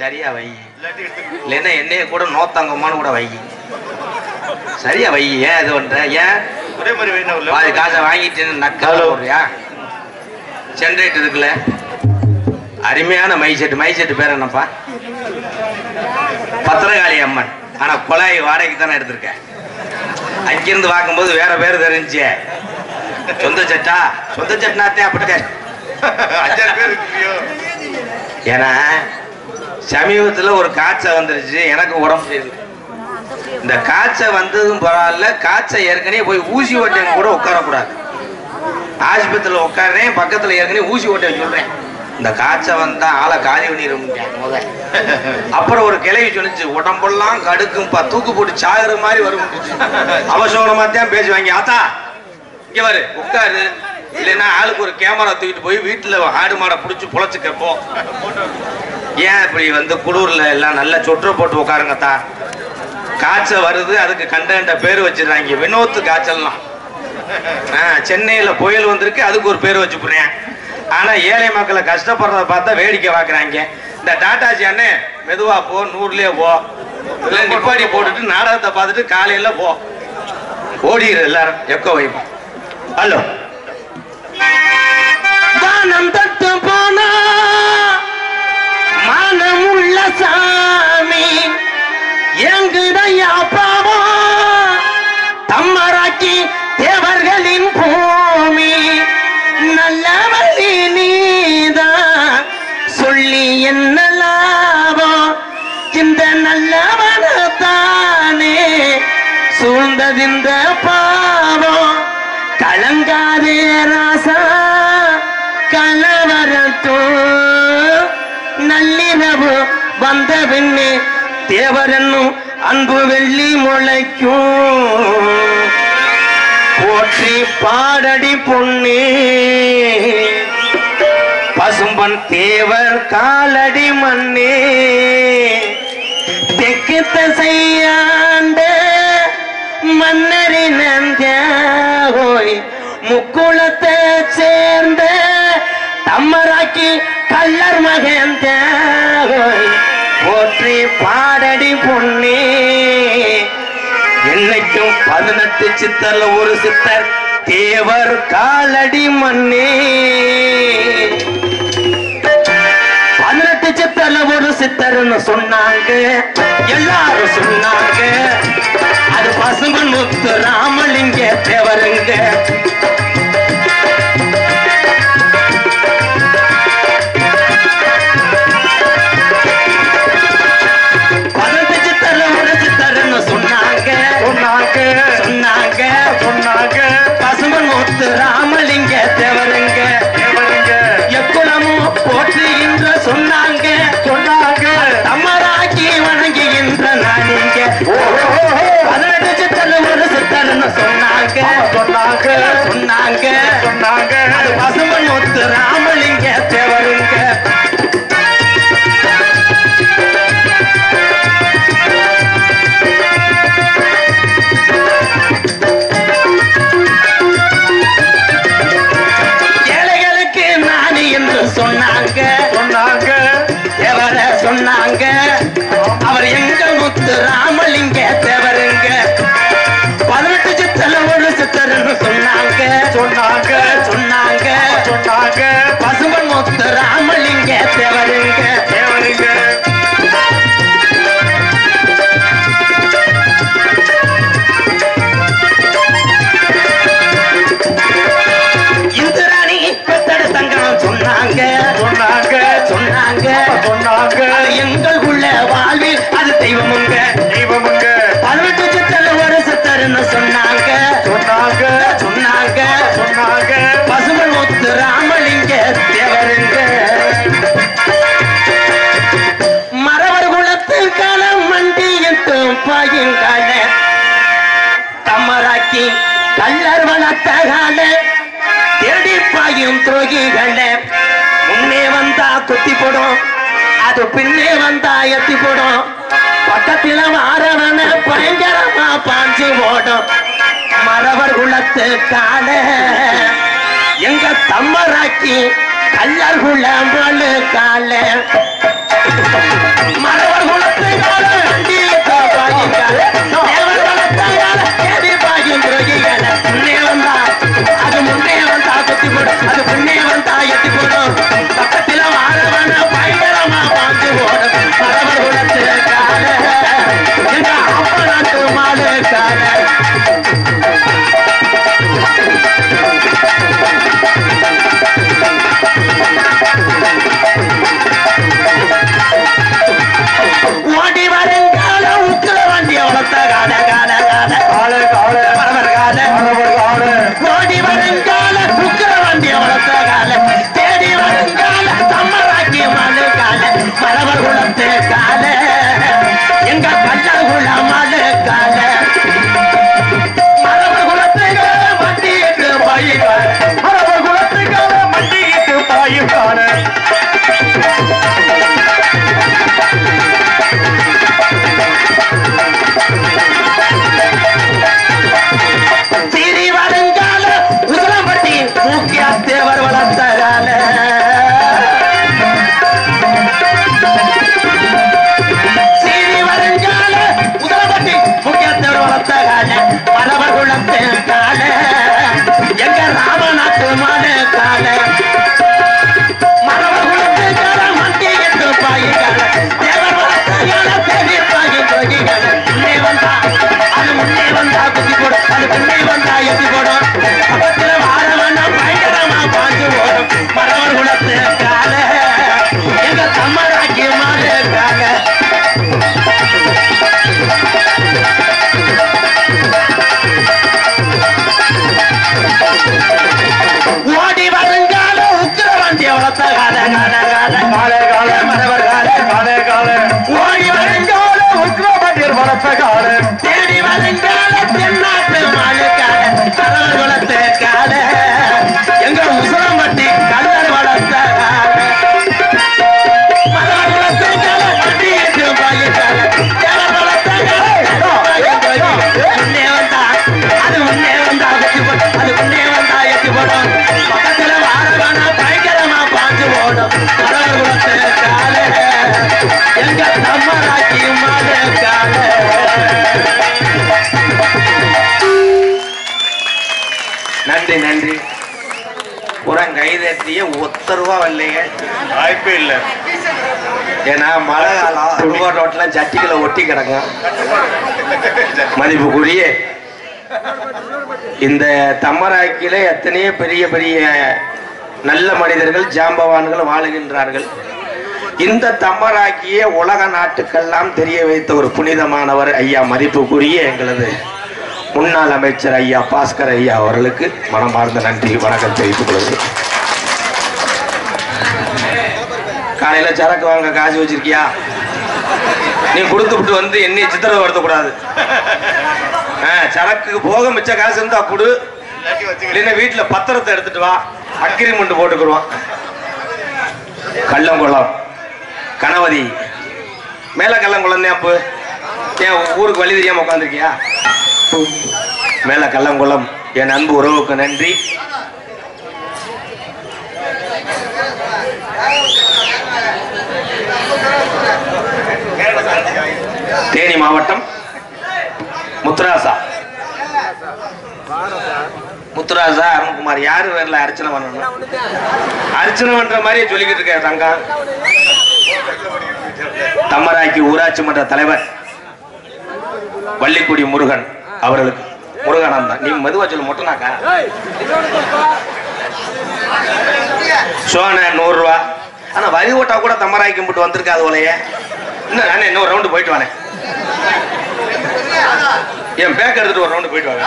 சரியா வை, இல்லைன்னா என்னைய கூட நோத்தாங்கம்மான்னு கூட வை. சரியா வை. ஏன் இது பண்ற? ஏன் ஒரே மாதிரி வேணும்? பாதி காசை வாங்கிட்டு நக்கால போடுறியா? ஜென்ரேட் இருக்குல்ல, அருமையான மை செட்டு பேர் என்னப்பா? பத்திரகாளி அம்மன். ஆனா குழாய் வாடகைக்கு தானே எடுத்திருக்கேன். அங்கிருந்து பார்க்கும்போது வேற பேர் தெரிஞ்சு சொந்த சட்னாத்தே அப்படித்தான். ஏன்னா சமீபத்தில் ஒரு காய்ச்சல் வந்துருச்சு, எனக்கு உடம்பு சரியில்லை. இந்த காய்ச்சல் வந்ததும் பரவாயில்ல, காய்ச்சல் ஏற்கனவே போய் ஊசி ஓட்டையும் கூட உட்காரக்கூடாது. ஆஸ்பத்திரியில் உட்காரேன், பக்கத்தில் ஏற்கனவே ஊசி ஓட்டை சொல்றேன். இந்த காய்ச்சல் வந்தா ஆளை காலி பண்ணிடும். அப்புறம் ஒரு கிளவி சொல்லிச்சு, உடம்பெல்லாம் கடுக்கும்பா, தூக்கு போட்டு சாகுற மாதிரி வரும். அவசரமா தான் பேசுவாங்க. ஆத்தா இங்க வரு, உட்காரு, இல்லைன்னா ஆளுக்கு ஒரு கேமரா தூக்கிட்டு போய் வீட்டுல ஆடு மாடை பிடிச்சி பொழைச்சு கேட்போம். ஏன் இப்படி வந்து குளூர்ல எல்லாம் நல்ல சொற்று போட்டு உட்காருங்கத்தா. காய்ச்சல் வருது, அதுக்கு கண்ட பேர் வச்சிடறாங்க. வினோத்து காய்ச்சல்லாம். சென்னையில புயல் வந்திருக்கு, அதுக்கு ஒரு பேர் வச்சு போறேன். ஆனா ஏழை மக்களை கஷ்டப்படுறத பார்த்தா வேடிக்கை பார்க்குறாங்க. இந்த டாட்டாஜி அண்ணே மெதுவா போ, 100லயே போ, இல்லை நிப்பாடி போட்டுட்டு நாடகத்தை பார்த்துட்டு காலையில போ, ஓடிடு எல்லாரும். எக்கோ வைப்போம். ஹலோ வானம் தட்டு போனா மானமுள்ள சாமி எங்குடையா பாவம் தம்மராக்கி தேவர்களின் பூமி நல்ல வழி நீதான் சொல்லி என்ன லாபம் இந்த நல்லவனத்தானே சூழ்ந்ததிந்த பாவம் கலங்காதே ராசா கலவரத்தும் நள்ளிரவு வந்த பின்னே தேவரன்னும் அன்பு வெள்ளி முளைக்கும் போற்றி பாடடி பொன்னே பசும்பன் தேவர் காலடி மண்ணே தெற்கு திசையாண்ட மன்னரின் நந்தியாய் முக்குளத்தை சேர்ந்த தம்மராக்கி கள்ளர் மகன் தியாகோய் போற்றி பாடடி பொன்னே என்னைக்கும் 18 சித்தர்ல ஒரு சித்தர் தேவர் காலடி மண்ணே 18 சித்தர்ல ஒரு சித்தர்னு சொன்னாங்க, எல்லாரும் சொன்னாங்க. அது பசும்பன் முத்து ராமலிங்க தேவருங்க. பசும்பன் முத்து ராமலிங்க தேவருங்க. எக்குளமும் போற்றுகின்ற சொன்னாங்க. தம்மராக்கி வணங்குகின்ற நானிங்க. 18 சித்தர்ல ஒரு சித்தர்னு சொன்னாங்க. ராமலிங்க தேவருங்க 18 சித்தல ஒரு சித்தர்னு சொன்னாங்க சொன்னாங்க சொன்னாங்க சொன்னாங்க பசும்பன் முத்து ராமலிங்க தேவருங்க தேவருங்க இந்திராணி பெத்தட தங்கம் சொன்னாங்க சொன்னாங்க சொன்னாங்க சொன்னாங்க எங்களுக்குள்ள வாழ்வில் அது தெய்வமுங்க தெய்வமுங்க 18 சித்தல ஒரு சித்தர்னு சொன்னாங்க சொன்னாங்க சொன்னாங்க சொன்னாங்க பசும்பன் முத்து ராமலிங்க தேவருங்க மரவர் குலத்து காலம் மண்டியும் பாயுங்கால தம்மராக்கி கல்லர் வளர்த்தகால தேடி பாயும் துரோகிகள முன்னே வந்தா குத்தி போடும் அது பின்னே வந்தா எத்தி போடும் பக்கத்தில மாறவன பயங்கரமா பாஞ்சு ஓடும் மரவர் குலத்து கால எங்க தம்மராக்கி கல்லர் குலமலு கால மரவர் குலத்து கால தேவர் வளர்த்தால தேடி பாயும் துரோகிகள முன்னே வந்தா அது முன்னே வந்தா குத்தி போடும் அது பின்னே வந்தா எத்தி போடும் பக்கத்தில மாறவன பயங்கரமா பாஞ்சு ஓடும் மரவர் குலத்து கால எங்க அப்ப நாட்டு மாடு கால ஓடி வருங்கால உக்கிர வண்டி வளர்த்த கால கால கால கால கால மரவர் கால மரவர் கால ஓடி வருங்கால உக்கிர வண்டி வளர்த்த கால தேடி வருங்கால தம்மராக்கி மலு கால மரவர் குலத்து கால எங்க கல்லர் குல மலு கால மரவர் குலத்து கால மண்டியிட்டு பாயுகால மரவர் குலத்து கால மண்டியிட்டு பாயுகால சீரி வருங்கால உசலம்பட்டி மூக்கியா தேவர் வளர்த்தகால சீரி வருங்கால உசலம்பட்டி மூக்கியா தேவர் வளர்த்தகால மரவர் குலத்து கால எங்க ராமநாட்டு மாடு கால மரவர் குலத்து கால மண்டி எட்டு பாயுகால தேவர் வளர்த்தகால தேவி பாயு போகிகால முன்னே வந்தா அது முன்னே வந்தா குத்தி போடும் அது பின்னே வந்தா எத்தி போடும் பக்கத்துல வாரவன பயங்கரமா பாஞ்சு ஓடும் மரவர் குலத்து கால எங்க தம்மராக்கி மாடு கால ஓடி வருங்கால உக்கிர வண்டி வளர்த்த கால கால கால கால கால மரவர் கால கால கால ஓடி வருங்கால உக்கிர வண்டி வளர்த்த கால தேடி வருங்கால தென்னாட்டு மாடு கால மரவர் குலத்து கால எங்க உசலம்பட்டி கல்லர் வளர்த்த கால மரவர் குலத்து கால மண்டியிட்டு பாயு கால தேவர் வளர்த்த கால முன்னே வந்தா அது முன்னே வந்தா வெட்டி போடும் அது முன்னே வந்தா எட்டி போடும் பக்கத்துல வாரவன பயங்கரமா பாஞ்சு ஓடும் மரவர் குலத்து கால எங்க தம்மராக்கி மாடு கால நன்றி நன்றி புறம் கைதட்டிய ஒத்த ரூபா வரலையே வாய்ப்பே இல்லை. ஏன்னா மழை காலம் புல்வார் ரோட்ல ஜட்டிகளை ஒட்டி கிடக்கும். மதிப்புக்குரிய இந்த தம்மராக்கில எத்தனையோ பெரிய பெரிய நல்ல மனிதர்கள் ஜாம்பவான்கள் வாழுகின்றார்கள். இந்த தம்மராக்கிய உலக நாட்டுக்கெல்லாம் தெரிய வைத்த ஒரு புனிதமானவர் ஐயா மதிப்புக்குரிய எங்களது முன்னாள் அமைச்சர் ஐயா பாஸ்கர் ஐயா அவர்களுக்கு மனமார்ந்த நன்றி வணக்கம் தெரிவித்துக் கொள்கிறேன். காலையில சரக்கு வாங்க காசு வச்சிருக்கியா? நீ கொடுத்துட்டு வந்து என்னைய சித்திரவதை வருத்தக்கூடாது. சரக்கு போக மிச்ச காசு இருந்தா கொடு, இல்லைன்னா வீட்டுல பத்திரத்தை எடுத்துட்டு வா, அக்ரிமெண்ட் போட்டுக்குருவான். கள்ளங்குளம் கணவதி மேல கள்ளங்குளம் தான். அப்போ ஏன் ஊருக்கு வழி தெரியாம உட்காந்துருக்கியா? மேல கள்ளங்குளம் என் அன்பு உறவுக்கு நன்றி. தேனி மாவட்டம் மாவட்டம் முத்துராசா அருண்குமார் யாரு வரல அர்ச்சனை பண்ணணும் அர்ச்சனை பண்ற மாதிரியே சொல்லிக்கிட்டு இருக்க தங்கம் தம்மராக்கி ஊராட்சி மன்ற தலைவர் வள்ளிக்குடி முருகன் அவர்களுக்கு முருகானந்தம் நீ மெதுவா சொல்லு மொட்டனாக்கா சோன 100 ரூபா ஆனா வரி ஓட்டா கூட தம்மராக்கி கும்பிட்டு வந்திருக்காது போலயே இன்னும் நானே இன்னொரு ரவுண்டு போயிட்டு வானே என் பேக் எடுத்துட்டு ஒரு ரவுண்டு போயிட்டு வாங்க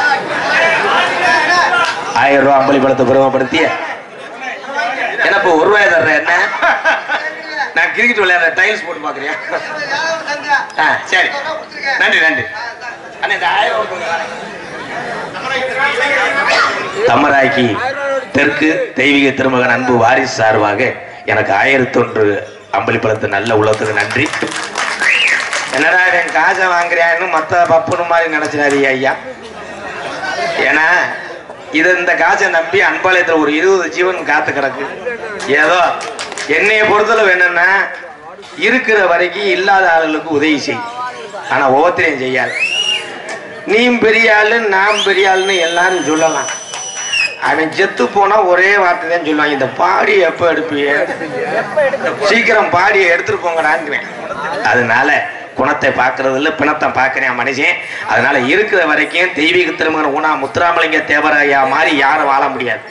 1000 ரூபா அம்பளி படத்தை பெருமைப்படுத்திய என்ன இப்போ 1 ரூபாய் தர்றேன் என்ன நான் கிரிக்கெட் விளையாடுற டைல்ஸ் போட்டு பாக்குறியா சரி நன்றி நன்றி அண்ணே இந்த 1000 தம்மராக்கி தெற்கு தெய்வீக திருமகன் அன்பு வாரிசு சார்பாக எனக்கு 1001 அம்பளி பழத்து நல்ல உள்ளத்துக்கு நன்றி. என்னடா என் காசை வாங்குறியான்னு மற்ற பப்புனு மாதிரி நினைச்சினாரு ஐயா. ஏன்னா இது இந்த காசை நம்பி அன்பாளையத்தில் ஒரு 20 ஜீவன் காத்து கிடக்கு. ஏதோ என்னைய பொறுத்தளவு என்னன்னா இருக்கிற வரைக்கும் இல்லாத ஆளுகளுக்கு உதவி செய், ஆனா ஒவ்வொருத்தரையும் செய்யாது. நீ பெரிய ஆளு நான் பெரிய ஆளுன்னு எல்லாரும் சொல்லலாம். அவன் செத்து போனா ஒரே வார்த்தை தான் சொல்லுவாங்க, இந்த பாடி எப்ப எடுப்பீங்க, சீக்கிரம் பாடியை எடுத்துட்டு போங்கடான்னுவேன். அதனால குணத்தை பார்க்கறது இல்லை, பிணத்தை பார்க்கிறேன் மனுஷன். அதனால இருக்கிற வரைக்கும் தெய்வீக திருமகன் ஊனா முத்துராமலிங்க தேவராயா மாதிரி யாரும் வாழ முடியாது.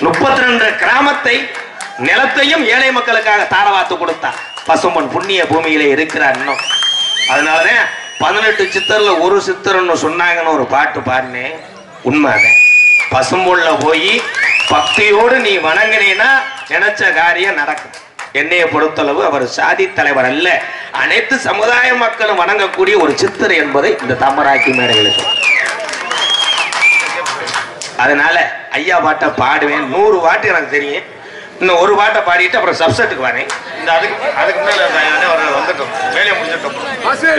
32 கிராமத்தை நிலத்தையும் ஏழை மக்களுக்காக தாரவாத்து கொடுத்தா பசும்பன் புண்ணிய பூமியிலே இருக்கிறார் இன்னும். அதனாலதான் 18 சித்தர்ல ஒரு சித்தர்னு சொன்னாங்கன்னு ஒரு பாட்டு பாடினேன். உண்மை அதை பசும்பொன்ல போய் பக்தியோடு நீ வணங்கினீன்னா நினைச்ச காரியம் நடக்கும். என்னைய பொறுத்தளவு அவர் சாதி தலைவர் அல்ல, அனைத்து சமுதாய மக்களும் வணங்கக்கூடிய ஒரு சித்தர் என்பதை இந்த தம்மராக்கி மேடைகளை சொல்ல. அதனால ஐயா பாட்டை பாடுவேன். 100 பாட்டு எனக்கு தெரியும். இன்னும் ஒரு பாட்டை பாடிட்டு அப்புறம் சப்செட்டுக்கு வரேன். இந்த அதுக்கு மேல வந்துட்டோம், வேலையை முடிஞ்சிட்டோம்.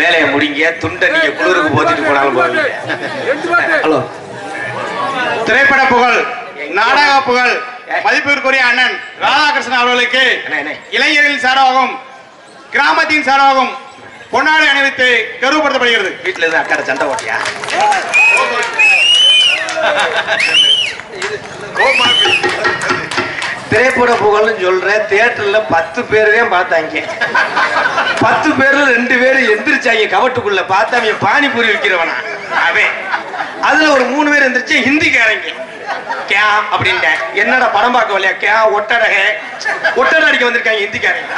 வேலையை முடிங்க, துண்டை நீங்க குளிருக்கு போத்திட்டு போனாலும் போவீங்க. ஹலோ, திரைப்பட புகழ், நாடக புகழ் மதிப்பிற்குரிய அண்ணன் ராதாகிருஷ்ணன் அவர்களுக்கு இளைஞர்களின் சார்பாகவும் கிராமத்தின் சார்பாகவும் பொன்னாடை அணிவித்து கௌரவப்படுத்தப்படுகிறது. வீட்டுல இருந்து அக்காட சண்டை ஓட்டியா? திரைப்பட புகழ்னு சொல்றேன். தியேட்டர்ல 10 பேருவே பார்த்தாங்க. 10 பேர்ல 2 பேர் எந்திரிச்சாங்க. கவட்டுக்குள்ள பார்த்தா அவன் பானிபூரி விற்கிறவனா அவன். அதுல ஒரு 3 பேர் எந்திரிச்சு ஹிந்திக்காரங்க. கே அப்படின்ட்டேன். என்னடா படம் பார்க்க வரலையா? கே ஒட்டட அடிக்க வந்திருக்காங்க ஹிந்திக்காரங்க.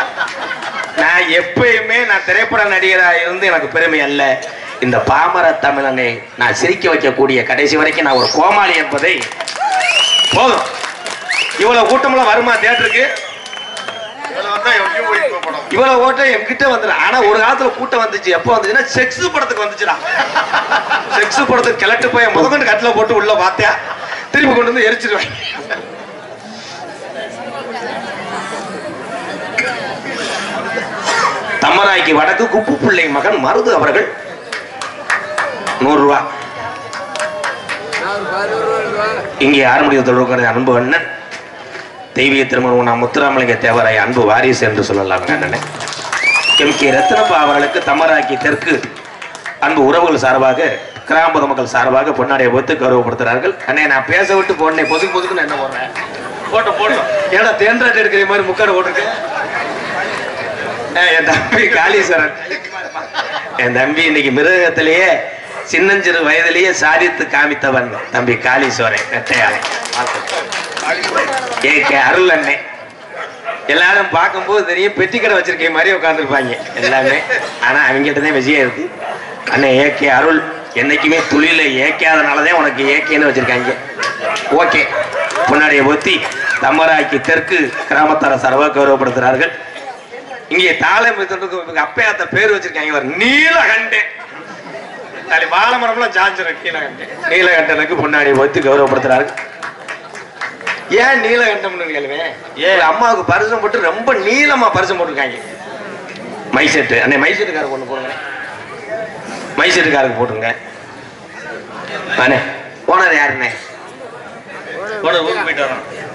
நான் எப்பயுமே நான் திரைப்பட நடிகராக இருந்து எனக்கு பெருமை அல்ல. இந்த பாமர தமிழனை நான் சிரிக்க வைக்கக்கூடிய கடைசி வரைக்கும் நான் ஒரு கோமாளி என்பதை போதும். இவ்வளவு கூட்டம்லாம் வருமா தியேட்டருக்கு? இவ்வளவு ஓட்டம் என்கிட்ட வந்துடும். ஆனா ஒரு காலத்துல கூட்டம் வந்துச்சு. எப்போ வந்துச்சுன்னா செக்ஸ் படத்துக்கு வந்துச்சுடா. செக்ஸ் படத்துக்கு கிளட்டு போய் முதற்கொண்டு கட்டில போட்டு உள்ள பார்த்தியா திருப்பி கொண்டு வந்து எரிச்சிருவாங்க. தம்மராய்க்கு வடக்கு குப்பு பிள்ளை மகன் மருது அவர்கள் 100 ரூபா. இங்கே ஆறுமுடிய தொடர்பு அன்பு அண்ணன் தெய்வீக திருமணம் முத்துராமலிங்க தேவராய அன்பு வாரிசு என்று சொல்லலாம். அண்ணன் எம்.கே. ரத்னப்பா அவர்களுக்கு தம்மராக்கி தெற்கு அன்பு உறவுகள் சார்பாக கிராம மக்கள் சார்பாக பொன்னாடைய ஒத்து கௌரவப்படுத்துகிறார்கள். அண்ணே நான் பேச விட்டு போனேன். பொதுக்குன்னு என்ன போடுறேன்? போட்டோம். ஏன்னா தேன்றாட்டு எடுக்கிற மாதிரி முக்காடு போட்டிருக்கு. என் தம்பி காளீஸ்வரன், என் தம்பி இன்னைக்கு மிருகத்திலேயே சின்னஞ்சிறு வயதிலேயே சாதித்து காமித்தவன் தம்பி காளீஸ்வரன் நெட்டையாளை. ஏ அருள் அண்ணே எல்லாரும் பார்க்கும்போது தெரியும் பெட்டி கடை வச்சிருக்க மாதிரி உட்காந்துருப்பாங்க எல்லாமே. ஆனா அவங்ககிட்டதான் விஷயம் இருக்கு. அண்ணே ஏகே அருள் என்னைக்குமே துளியில ஏக்காதனாலதான் உனக்கு ஏகேன்னு வச்சிருக்காங்க. ஓகே, முன்னாடிய ஒத்தி தம்மராக்கி தெற்கு கிராமத்தார சர்வ கௌரவப்படுத்துகிறார்கள். இங்கே தாளை அப்பையாத்த பேர் வச்சிருக்காங்க நீலகண்டே. வாழை மரம்லாம் ஜாஞ்சிரும். நீலகண்டனுக்கு முன்னாடி ஒத்தி கௌரவப்படுத்துறார்கள். ஏன் நீலகண்டம்னு கேளுவேன். அம்மாவுக்கு பரிசம் போட்டு ரொம்ப நீளமா பரிசம் போட்டிருக்காங்க. மைசெட்டு அண்ணே மைசெட்டுக்காரருக்கு ஒண்ணு போடுங்க. மைசெட்டுக்காரருக்கு போட்டுருங்க. அண்ணே ஓனர் யாருண்ணே?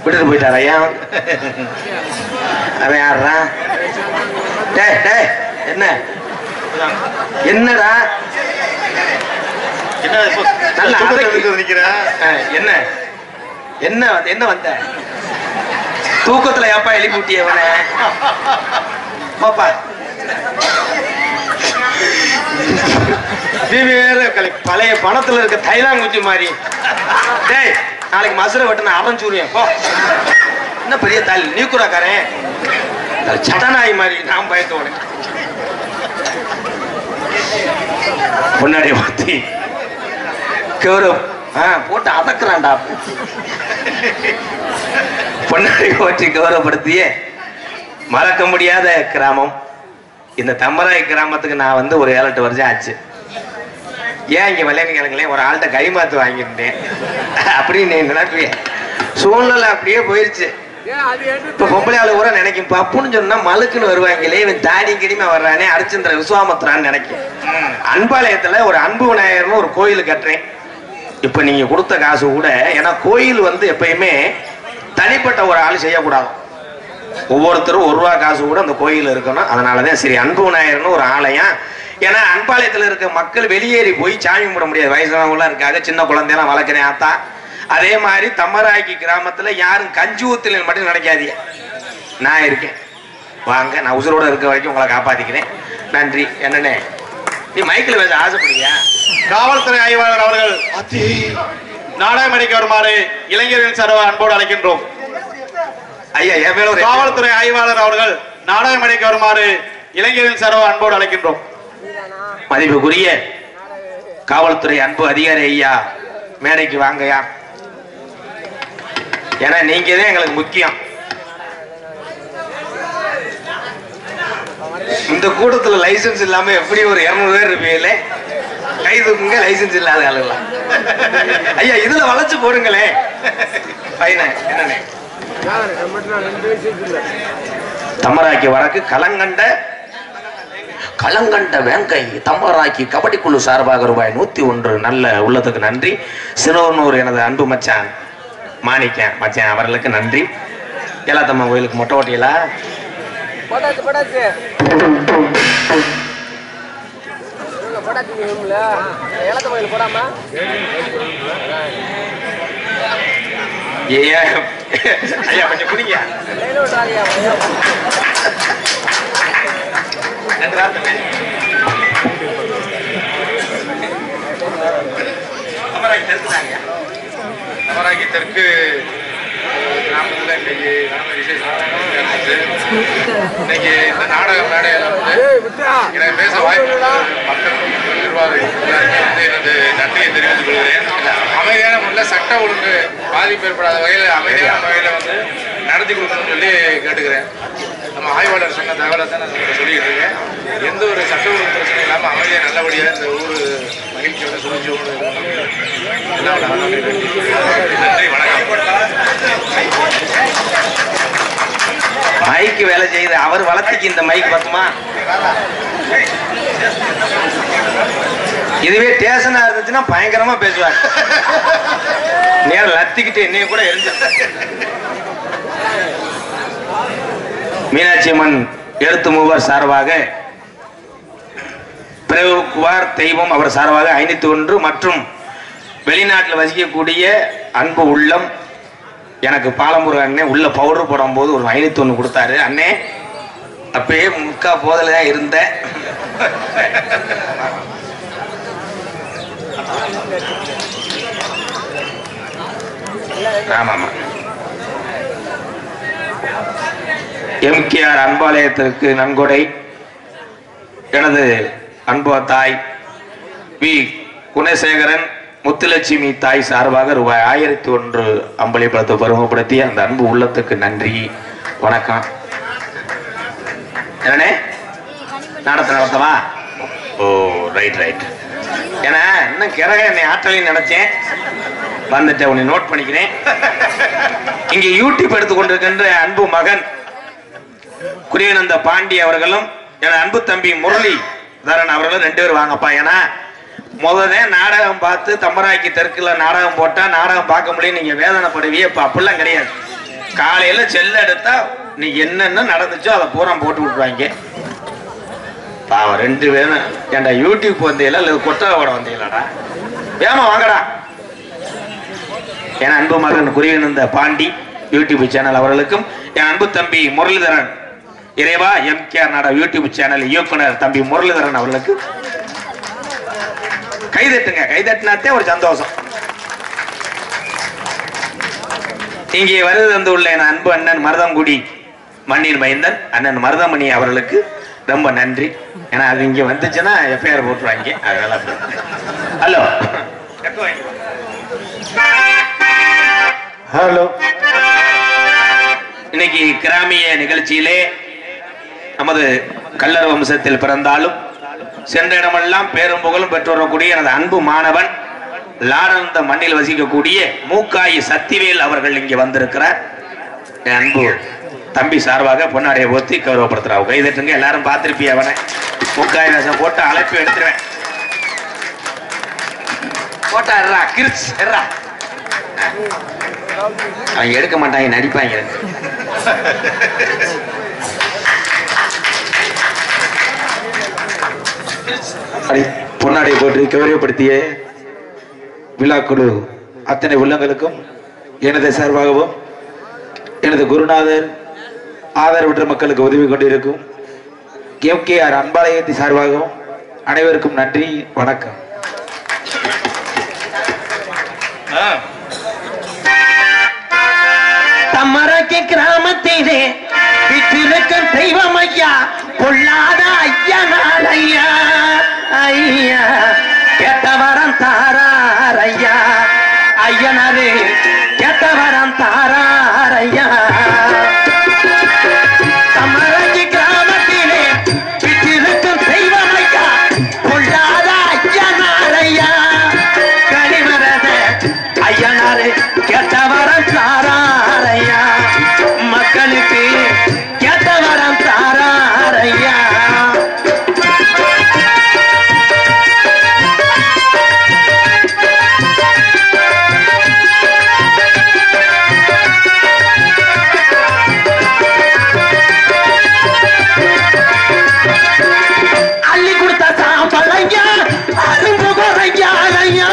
விட்டுட்டு போயிட்டாரா? ஏன் அவன் யாருறான்? என்ன என்னடா என்ன இப்போ நல்ல தூக்கத்துல அடக்கி. இருந்து நிக்கிற? என்ன என்ன என்ன வந்த தூக்கத்துல ஏப்பா எழுப்பி விட்டியவன பாப்பா பழைய பணத்துல இருக்க தைலாங்குச்சி மாதிரி டேய் நாளைக்கு மசுரை வெட்டு நான் அரைஞ்சூரியன் போ என்ன பெரிய தாலி நீக்குறாக்காரன் சட்டநாய் மாதிரி நான் பயத்தோட முன்னாடி மாத்தி கௌரவ் போட்டு அதக்குறான்டா பொன்னாடி ஓட்டி கௌரவப்படுத்திய மறக்க முடியாத கிராமம் இந்த தம்பராய் கிராமத்துக்கு நான் வந்து ஒரு 7-8 வருஷம் ஆச்சு. ஏன் இங்க விளையாடுங்களே ஒரு ஆள்கிட்ட கை மாத்து வாங்கியிருந்தேன் அப்படின்னு நினைப்பேன். சூழ்நிலை அப்படியே போயிருச்சு. இப்ப பொம்பளை ஆளு கூட நினைக்கும் பப்புன்னு சொன்னா மலுக்குன்னு வருவாங்களே இவன் தாடி கிடிமை வர்றானே அரிச்சந்திர விஸ்வாமத்ரான்னு நினைக்கும். அன்பாலயத்துல ஒரு அன்பு விநாயகர்னு ஒரு கோயில் கட்டுறேன். இப்ப நீங்க கொடுத்த காசு கூட ஏன்னா கோயில் வந்து எப்பயுமே தனிப்பட்ட ஒரு ஆள் செய்யக்கூடாது. ஒவ்வொருத்தரும் 1 ரூபா காசு கூட அந்த கோயில் இருக்கணும். அதனாலதான் சரி அன்பு விநாயகர்னு ஒரு ஆலயம். ஏன்னா அன்பாலயத்துல இருக்க மக்கள் வெளியேறி போய் சாமி கும்பிட முடியாது. வயசானவங்களாம் இருக்காங்க, சின்ன குழந்தையெல்லாம் வளர்க்குறேன் ஆத்தா. அதே மாதிரி தம்மராக்கி கிராமத்துல யாரும் கஞ்சி ஊத்துல மட்டும் நினைக்காதீங்க. நான் இருக்கேன் வாங்க, நான் உசுரோட இருக்க வரைக்கும் உங்களை காப்பாத்திக்கிறேன். நன்றி. என்னண்ணே நீ மைக்கில் பேச ஆசைப்படுறியா? காவல்துறை ஆய்வாளர் அவர்கள் நாடகம் அடிக்க வருமாறு இளைஞர்கள் சார்பாக அன்போடு அழைக்கின்றோம். ஐயா என் மேல ஒரு காவல்துறை ஆய்வாளர் அவர்கள் நாடகம் அடிக்க வருமாறு இளைஞர்கள் சார்பாக அன்போடு அழைக்கின்றோம். மதிப்புக்குரிய காவல்துறை அன்பு அதிகாரி ஐயா மேடைக்கு வாங்கயா. ஏன்னா நீங்க தான் எங்களுக்கு முக்கியம். இந்த கூட்டத்துல லைசன்ஸ் இல்லாம எப்படி ஒரு 200 பேர் இருப்பீங்களே, கை தூக்குங்க லைசன்ஸ் இல்லாத ஆளுங்களா. ஐயா இதுல வளைச்சு போடுங்களே பையனே. என்னண்ணே தம்மராக்கி வழக்கு களங்கண்ட வேங்கை தம்மராக்கி கபடி குழு சார்பாக ரூபாய் 101. நல்ல உள்ளத்துக்கு நன்றி. சிறுவனூர் எனது அன்பு மச்சான் மாணிக்கன் மச்சான் அவர்களுக்கு நன்றி. ஏலாத்தம்மா கோயிலுக்கு மொட்டை ஓட்டியலா? ஐயா கொஞ்சம் குடிங்க. தமராக்கி தெற்கு கிராமத்தில் இன்னைக்கு இன்னைக்கு இந்த நாடக மேடையில் வந்து எனக்கு பேச வாய்ப்பு மக்கள் நிர்வாகிகள் வந்து எனது நன்றியை தெரிவித்துக் கொள்கிறேன். அமைதியான முறையில் சட்ட ஒழுங்கு பாதிப்பு ஏற்படாத வகையில் அமைதியான வகையில் வந்து நடத்தி கொடுக்கணும்னு சொல்லி கேட்டுக்கிறேன். நம்ம ஆய்வாளர் சொன்ன தகவலை தான் நான் சொல்லிக்கிட்டு இருக்கேன். எந்த ஒரு சட்ட ஒழுங்கு பிரச்சனை இல்லாமல் அமைதியாக நல்லபடியாக இந்த ஊர் மகிழ்ச்சியோட சுழிச்சோடு நன்றி, வணக்கம். மைக்கு வேலை செய்யுது. அவர் வளர்த்திக்கு இந்த மைக் பத்துமா? இதுவே ஸ்டேஷனா இருந்துச்சுன்னா பயங்கரமா பேசுவார். நேரம் லத்திக்கிட்டு என்னைய கூட எரிஞ்சு. மீனாட்சி அம்மன் எழுத்து மூவர் சார்பாக பிரபுகுமார் தெய்வம் அவர் சார்பாக 501 மற்றும் வெளிநாட்டில் வசிக்கக்கூடிய அன்பு உள்ளம் எனக்கு பாலமுருகன் அண்ணே உள்ள பவுடர் போடும் போது ஒரு 501 கொடுத்தாரு. அண்ணே அப்பயே முக்கா போதல தான் இருந்தேன். ஆமாமா எம்கேஆர் அன்பாலயத்திற்கு நன்கொடை எனது அன்பு தாய் வி குணசேகரன் முத்துலட்சுமி தாய் சார்பாக ரூபாய் 1001 அம்பளிப்படத்தை பருவப்படுத்திய அந்த அன்பு உள்ளத்துக்கு நன்றி, வணக்கம். என்னண்ணே நடத்தவா? ஓ ரைட் ரைட். ஏன்னா இன்னும் கிரக என்னை ஆற்றலின்னு நினைச்சேன், வந்துட்டேன். உன்னை நோட் பண்ணிக்கிறேன். இங்கே யூடியூப் எடுத்துக்கொண்டிருக்கின்ற அன்பு மகன் குரியநந்த பாண்டி அவர்களும் எனது அன்பு தம்பி முரளி தரன் அவர்களும் 2 பேர் வாங்கப்பா. ஏன்னா முதல்ல நாடகம் பார்த்து தம்மராக்கி தெற்குல நாடகம் போட்டா நாடகம் பார்க்க முடியும் நீங்க வேதனைப்படுவிய. இப்ப அப்படிலாம் கிடையாது. காலையில செல்ல எடுத்தா நீ என்னென்ன நடந்துச்சோ அதை பூரா போட்டு விட்டுருவாங்க. பாவம் 2 பேரும் ஏன்டா யூடியூப் வந்தீங்களா இல்லை கொட்டை கூட வந்தீங்களாடா? வேமா வாங்கடா. என் அன்பு மகன் குருவினந்த பாண்டி யூடியூப் சேனல் அவர்களுக்கும், என் அன்பு தம்பி முரளிதரன் இறைவா MKR நாடா யூடியூப் சேனல் இயக்குனர் தம்பி முரளிதரன் அவர்களுக்கு கைதட்டுங்க. கைதட்டினாத்தே ஒரு சந்தோஷம். இங்கே வருது வந்துள்ள என் அன்பு அண்ணன் மருதங்குடி மண்ணின் மைந்தன் அண்ணன் மருதமணி அவர்களுக்கு ரொம்ப நன்றி. ஏன்னா அது இங்க வந்துச்சுன்னா FIR போட்டுருவாங்க. அதனால ஹலோ ஹலோ. இன்னைக்கு கிராமிய நிகழ்ச்சியிலே நமது கல்லர் வம்சத்தில் பிறந்தாலும் சென்ற இடமெல்லாம் பேரும் புகழும் பெற்று வரக்கூடிய எனது அன்பு மாணவன் லாடந்த மண்ணில் வசிக்கக்கூடிய மூக்காயி சத்திவேல் அவர்கள் இங்கே வந்திருக்கிறார். என் அன்பு தம்பி சார்பாக பொன்னாடைய ஒத்தி கௌரவப்படுத்துறாங்க. கைதட்டுங்க. எல்லாரும் பார்த்திருப்பிய அவனை மூக்காய் வேஷம் போட்டு அழைப்பு எடுத்துருவேன். போட்டா கிரிச் அவங்க எடுக்க மாட்டாங்க, நடிப்பாங்க. பொன்னாடை போட்டு கௌரவப்படுத்திய விழாக்குழு அத்தனை உள்ளங்களுக்கும் எனது சார்பாகவும் எனது குருநாதர் ஆதரவற்ற மக்களுக்கு உதவி கொண்டிருக்கும் MKR அன்பாலயத்தை சார்பாகவும் அனைவருக்கும் நன்றி, வணக்கம். தமரக்கு கிராமத்திலே விற்றிருக்கும் தெய்வம் ஐயா, பொல்லாத ஐயனார் ஐயா. ஐயா கெட்டவரம் தாரார் ஐயா, ஐயனாரே கெட்டவரம் தாரார் ஐயா. தமரக்கு கிராமத்திலே விற்றிருக்கும் தெய்வம் ஐயா, பொல்லாத ஐயனார் ஐயா. கழிவரத ஐயனாரே கெட்டவரம் தாரார் ஐயா, மக்களுக்கு கெட்டவரம் தாரார் ஐயா. அள்ளி கொடுத்த சாம்பலையா அரும்பு குறையா ஐயா,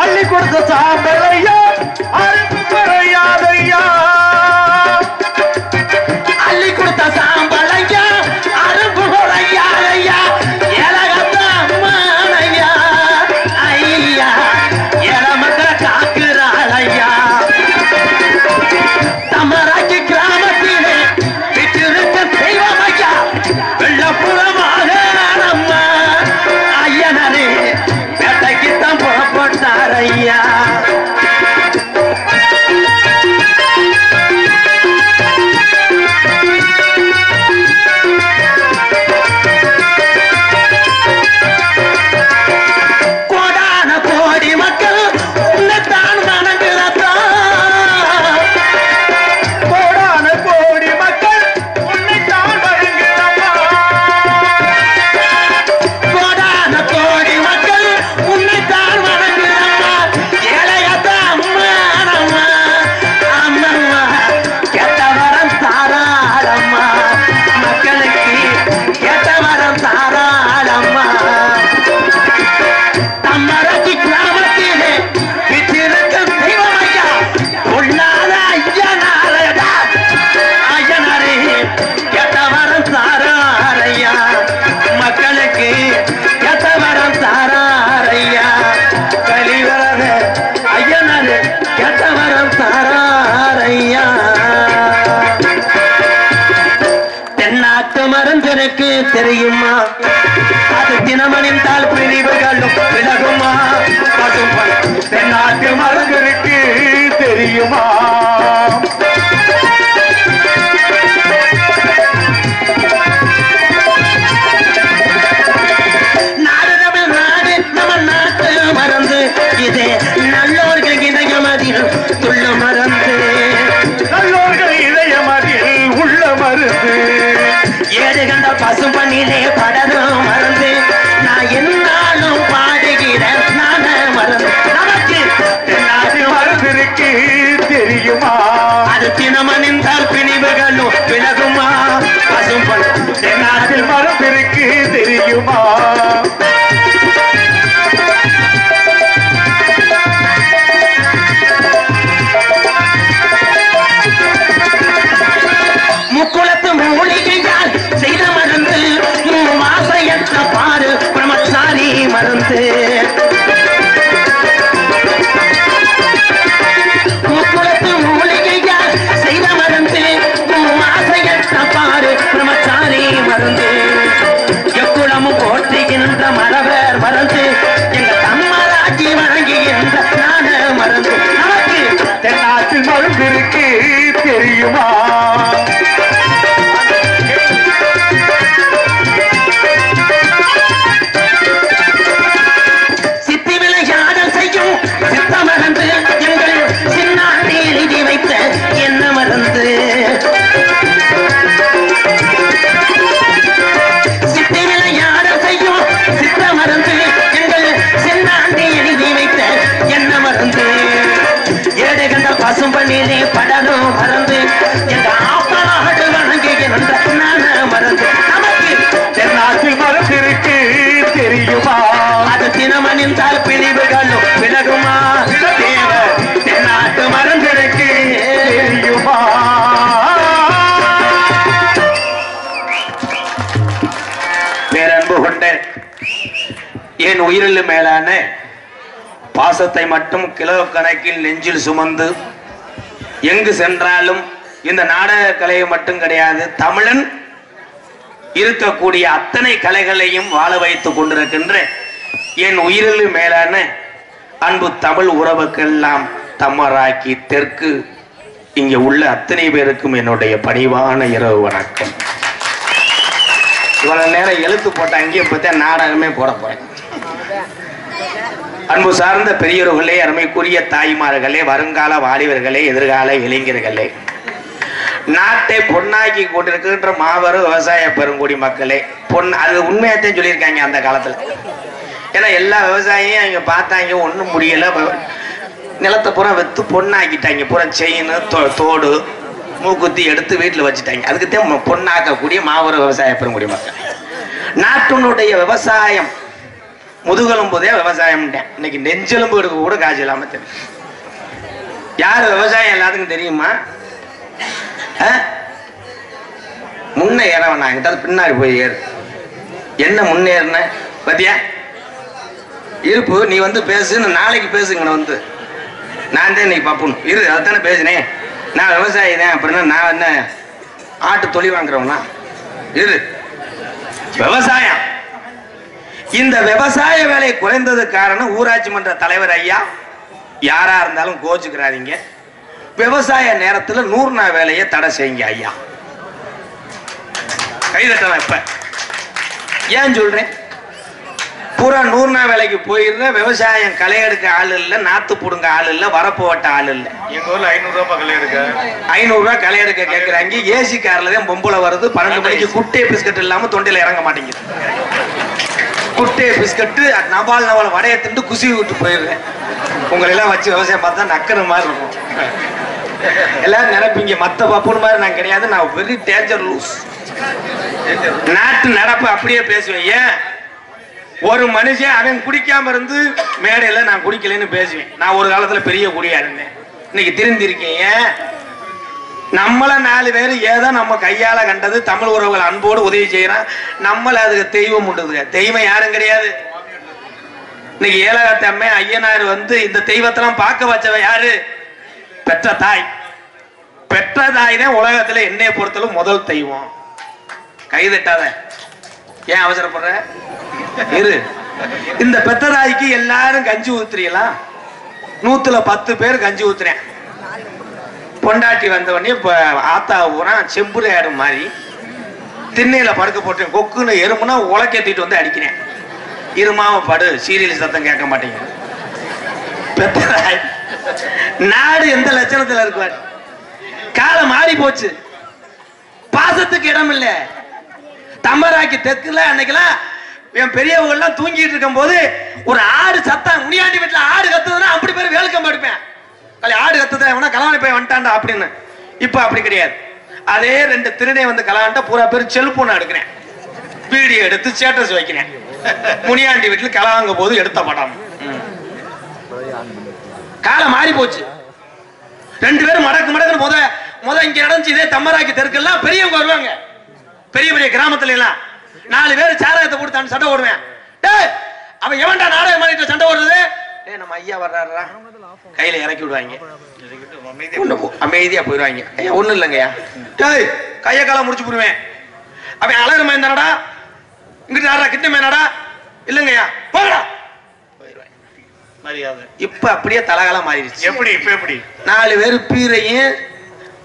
அள்ளி கொடுத்த சாம்பலையா அரும்பு குறையாதையா. அள்ளி கொடுத்த சாம்பலையா அரும்பு குறையாதையா, எலகத்தம்மானையா ஐயா, எலமக்க காக்குறாளையா. தமராக்கி கிராமத்திலே விட்டிருக்க தெய்வம் ஐயா, வெள்ளப்புறமாக நம்ம ஐயனரே வேட்டைக்குத்தான் புறப்பட்டார் ஐயா. கோடான கோடி மக்கள் உன்னைத்தான் வணங்குறதா, கோடான கோடி மக்கள் உன்னைத்தான் வணங்குறதா. கோடான கோடி மக்கள் உன்னைத்தான் வணங்குறதா, ஏழையத்த அம்மானம்மா அம்மம்மா கெட்டவரம் தாராளம்மா, மக்களுக்கு கெட்டவரம் தாராளம்மா. தம்மரக்கு கிராமத்திலே விற்றிருக்கும் தெய்வம் ஐயா, பொல்லாத ஐயனாரடா, ஐயனாரே கெட்டவரம் தாரார் ஐயா, மக்களுக்கு கெட்டவரம் தாரார் ஐயா. கலிவரத ஐயனாரே கெட்டவரம் தாரார் ஐயா. தென்னாட்டு மருந்திற்கு தெரியுமா, அது தினமணிந்தால் பிரிவுகளும் விலகுமா. பசும்பல் தென்னாட்டு மருந்திற்கு தெரியுமா. நாடு நம்ம நாடு, நம்ம நாட்டு மருந்து இது, நல்லோர்கள் இதயமதில் துள்ள மருந்து, நல்லோர்கள் இதயமதில் உள்ள மருந்து. ஏடு கண்ட பசு பண்ணிலே படரும் மருந்து, நான் என்னாலும் பாடுகிறேன் நான மருந்து. நமக்கு தென்னாட்டு மருந்திற்கு தெரியுமா, அது தினமணிந்தால் பிரிவுகளும் விலகுமா. பசும்பல் தென்னாட்டு மருந்திற்கு தெரியுமா? முக்குளத்து மூலிகையால் செய்த மருந்து வாசையற்ற பாரு பிரம்மச்சாரி மருந்து. முக்குளத்து மூலிகையால் செய்த மருந்து வாசையற்ற பாரு பிரம்மச்சாரி மருந்து. எக்குளமும் போற்றுகின்ற மரவர் மருந்து எங்க தம்மராட்சி வழங்குகின்ற நான மருந்து. நமக்கு தென்னாட்டில் மருந்து இருக்கு தெரியுமா? பசும்பணிலே படரும் மறந்து எங்க ஆப்பநாடு வணங்குகின்ற நான மறந்து. நமக்கு தென்னாட்டில் மருந்து இருக்கு தெரியுமா? அது தினமணிந்தால் பிரிவுகளும் விலகுமா? தேவ தென்னாட்டு மருந்து இருக்கு தெரியுமா? பேரன்பு கொண்ட என் உயிரில் மேலான பாசத்தை மட்டும் கிலோ கணக்கில் நெஞ்சில் சுமந்து எங்கு சென்றாலும் இந்த நாடக கலையை மட்டும் கிடையாது, தமிழன் இருக்கக்கூடிய அத்தனை கலைகளையும் வாழ வைத்துக் கொண்டிருக்கின்ற என் உயிரில் மேலான அன்பு தமிழ் உறவுக்கெல்லாம் தம்மராக்கி தெற்கு இங்க உள்ள அத்தனை பேருக்கும் என்னுடைய பணிவான இரவு வணக்கம். இவ்வளவு நேரம் எழுத்து போட்ட அங்கேயே பார்த்தா நாடகமே போட போறேன். அன்பு சார்ந்த பெரியவர்களே, அருமைக்குரிய தாய்மார்களே, வருங்கால வாலிபர்களே, எதிர்கால இளைஞர்களே, நாட்டை பொன்னாக்கி கொண்டிருக்கின்ற மாபெரும் விவசாய பெருங்குடி மக்களே, அது உண்மையாத்தான் சொல்லியிருக்காங்க அந்த காலத்துல. ஏன்னா எல்லா விவசாயியும் அவங்க பார்த்தாங்க, ஒன்றும் முடியல, நிலத்தை பூரா வெத்து பொண்ணாக்கிட்டாங்க. பூரா செயின் தோடு மூக்குத்தி எடுத்து வீட்டில் வச்சுட்டாங்க. அதுக்குத்தான் பொண்ணாக்கக்கூடிய மாபெரும் விவசாய பெருங்குடி மக்கள். நாட்டினுடைய விவசாயம் முதுகெலும்புதே விவசாயம். இன்னைக்கு நெஞ்செலும்பு எடுக்க கூட காசு இல்லாம தெரியும். யாரு விவசாயம் எல்லாத்துக்கும் தெரியுமா? முன்ன ஏறவனா எங்கிட்ட பின்னாடி போய் ஏறு. என்ன முன்னேறின பத்தியா இருப்பு? நீ வந்து பேசுன்னு நாளைக்கு பேசுங்க. வந்து நான் தான் இன்னைக்கு பாப்பணும் இரு, அதுதானே பேசினேன். நான் விவசாயி தான் அப்படின்னா நான் என்ன ஆட்டு தொழில் வாங்குறவனா? இரு. விவசாயம், இந்த விவசாய வேலை குறைந்தது காரணம் ஊராட்சி மன்ற தலைவர் ஐயா, யாரா இருந்தாலும் கோச்சுக்கிறாதீங்க. விவசாய நேரத்தில் 100 நாள் வேலையை தடை செய்யுங்க ஐயா. கைதட்டலாம். இப்ப ஏன் சொல்றேன்? பூரா 100 நாள் வேலைக்கு போயிருந்த விவசாயம் களை எடுக்க ஆள் இல்லை, நாத்து புடுங்க ஆள் இல்லை, வரப்பு ஓட்ட ஆள் இல்லை. எங்க ஊர்ல 500 ரூபாய் களை எடுக்க 500 ரூபாய் களை எடுக்க கேட்கிறாங்க. ஏசி கார்ல தான் பொம்பளை வருது. 12 மணிக்கு குட்டை பிஸ்கட் இல்லாம தொண்டையில இறங்க மாட்டேங்குது. குட்டை பிஸ்கட்டு நவால் வடையை திண்டு குசி விட்டு போயிடுறேன். உங்களெல்லாம் வச்சு விவசாயம் பார்த்தா நக்கற மாதிரி இருக்கும். எல்லாரும் நினைப்பீங்க மத்த பப்புன்னு மாதிரி நான் கிடையாது. நான் வெரி டேஞ்சர் லூஸ். நாட்டு நடப்பு அப்படியே பேசுவேன். ஏன் ஒரு மனுஷன் அவன் குடிக்காம இருந்து மேடையில நான் குடிக்கலன்னு பேசுவேன். நான் ஒரு காலத்துல பெரிய குடியா இருந்தேன், இன்னைக்கு திருந்திருக்கேன். ஏன் நம்மள 4 பேர் ஏதோ நம்ம கையால கண்டது தமிழ் உறவுகள் அன்போடு உதவி செய்யறான். நம்மள அதுக்கு தெய்வம் உண்டுதுங்க. தெய்வம் யாரும் கிடையாது. இன்னைக்கு ஏலகாத்த அம்மை ஐயனார் வந்து இந்த தெய்வத்தெல்லாம் பார்க்க வச்சவ யாரு? பெற்ற தாய். பெற்ற தாய் தான் உலகத்துல என்னைய பொறுத்தளவு முதல் தெய்வம். கைதட்டாத, ஏன் அவசரப்படுற? இரு. இந்த பெற்ற தாய்க்கு எல்லாரும் கஞ்சி ஊத்துறீங்களா? 100ல 10 பேர் கஞ்சி ஊத்துறேன். பொண்டாட்டி வந்தவொடனே இப்ப ஆத்தா பூரா செம்புல ஆடும் மாதிரி திண்ணையில படுக்க போட்டேன். கொக்குன்னு எறும்புனா உலக்கேத்திட்டு வந்து அடிக்கிறேன். இருமாவ படு, சீரியல் சத்தம் கேட்க மாட்டேங்குது. பெற்ற தாய். நாடு எந்த லட்சணத்துல இருக்குவாரு? காலம் மாறி போச்சு. பாசத்துக்கு இடம் இல்ல. தம்பராக்கி தெற்குல அன்னைக்கெல்லாம் என் பெரியவங்க எல்லாம் தூங்கிட்டு இருக்கும் போது ஒரு ஆடு சத்தம், முனியாண்டி வீட்டுல ஆடு கத்துதுன்னா அப்படி பேர் வேலுக்கம் படுப்பேன். ஆடு கத்துதான் எவனா கலவாணி போய் வந்துட்டான்டா அப்படின்னு. இப்ப அப்படி கிடையாது. அதே 2 திருடை வந்து கலாண்டா பூரா பேர் செல்போன் எடுக்கிறேன். வீடியோ எடுத்து ஸ்டேட்டஸ் வைக்கிறேன். முனியாண்டி வீட்டில் கலவாங்க போது எடுத்த படம். காலம் மாறி போச்சு. 2 பேரும் மடக்கு முத இங்க நடந்துச்சு. இதே தம்மராக்கி தெருக்கெல்லாம் பெரியவங்க வருவாங்க. பெரிய பெரிய கிராமத்துல எல்லாம் 4 பேர் சாராயத்தை போட்டு தான் சண்டை ஓடுவேன். அவன் எவன்டா நாடகம் பண்ணிட்டு சண்டை ஓடுறது? நம்ம ஐயா வர்றாரா, கையில இறக்கி விடுவாங்க. அமைதியா போயிடுவாங்க. ஐயா ஒண்ணும் இல்லைங்கய்யா, கைய காலம் முடிச்சு போடுவேன். அவன் அழகு மேந்தானடா, இங்கிட்டு நாடா கிட்ட மேனாடா, இல்லைங்கய்யா போகடா மரியாதை. இப்ப அப்படியே தலகாலம் மாறிடுச்சு. எப்படி இப்ப எப்படி 4 பேர் பீரையும்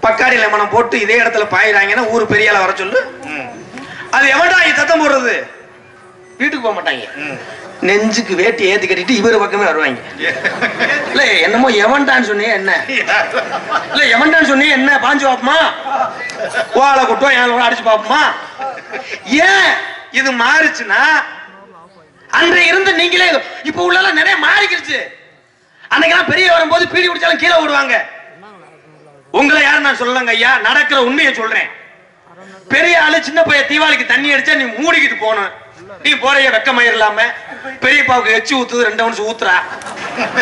பக்காடி லெமனம் போட்டு இதே இடத்துல பாயிறாங்கன்னா ஊரு பெரிய ஆள வர சொல்லு. அது எவன்டா சத்தம் போடுறது? வீட்டுக்கு போக மாட்டாங்க. நெஞ்சுக்கு வேட்டி ஏத்தி கட்டிட்டு இவரு பக்கமே வருவாங்க. இல்ல என்னமோ எவன்டான்னு சொன்னீங்க என்ன? இல்ல எவன்டான்னு சொன்னீங்க என்ன? பாஞ்சு பாப்போமா, ஓலை கொட்டோ ஏன் அடிச்சு பாப்போமா? ஏன் இது மாறுச்சுன்னா அன்றைய இருந்து நீங்களே இப்ப உள்ள நிறைய மாறிக்கிடுச்சு. அன்னைக்கெல்லாம் பெரிய வரும்போது பீடி குடிச்சாலும் கீழே விடுவாங்க. உங்களை யாரும் நான் சொல்லலங்க ஐயா, நடக்கிற உண்மையை சொல்றேன். பெரிய ஆளு சின்ன பையன் தீபாவளிக்கு தண்ணி அடிச்சா நீ மூடிக்கிட்டு போகணும். நீ போறைய வெக்கமயிர் இல்லாம பெரியப்பாவுக்கு எச்சு ஊத்துது 2 ounce ஊத்துறா,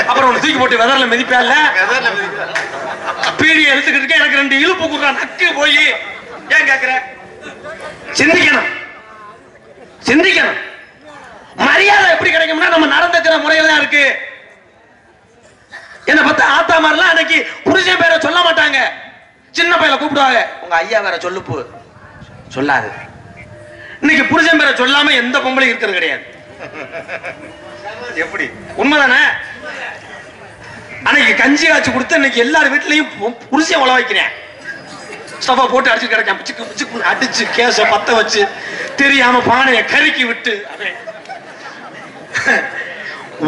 அப்புறம் ஒன்று தூக்கி போட்டு வெதர்ல மிதிப்பா இல்ல, பீடி எடுத்துக்கிட்டு இருக்க எனக்கு 2 இழுப்பு கொடுறா நக்கு போய். ஏன் கேக்குற? சிந்திக்கணும் சிந்திக்கணும். மரியாதை எப்படி கிடைக்கும்னா நம்ம நடந்துக்கிற முறையில தான் இருக்கு. என்ன பத்த ஆத்தா மாதிரிலாம் அன்னைக்கு புருஷன் பேரை சொல்ல மாட்டாங்க, சின்ன பையல கூப்பிடுவாங்க. உங்க ஐயா வேற சொல்லுப்பு சொல்லாது. இன்னைக்கு புருஷன் பேரை சொல்லாம எந்த பொம்பளையும் இருக்கிறது கிடையாது. எப்படி உண்மைதானே? அன்னைக்கு கஞ்சி காய்ச்சி கொடுத்து இன்னைக்கு எல்லார் வீட்லயும் புருஷன் உழ வைக்கிறேன். ஸ்டவ போட்டு அடிச்சு கிடைக்கும், பிச்சுக்கு பிச்சுக்கு அடிச்சு கேச பத்த வச்சு தெரியாம பானையை கருக்கி விட்டு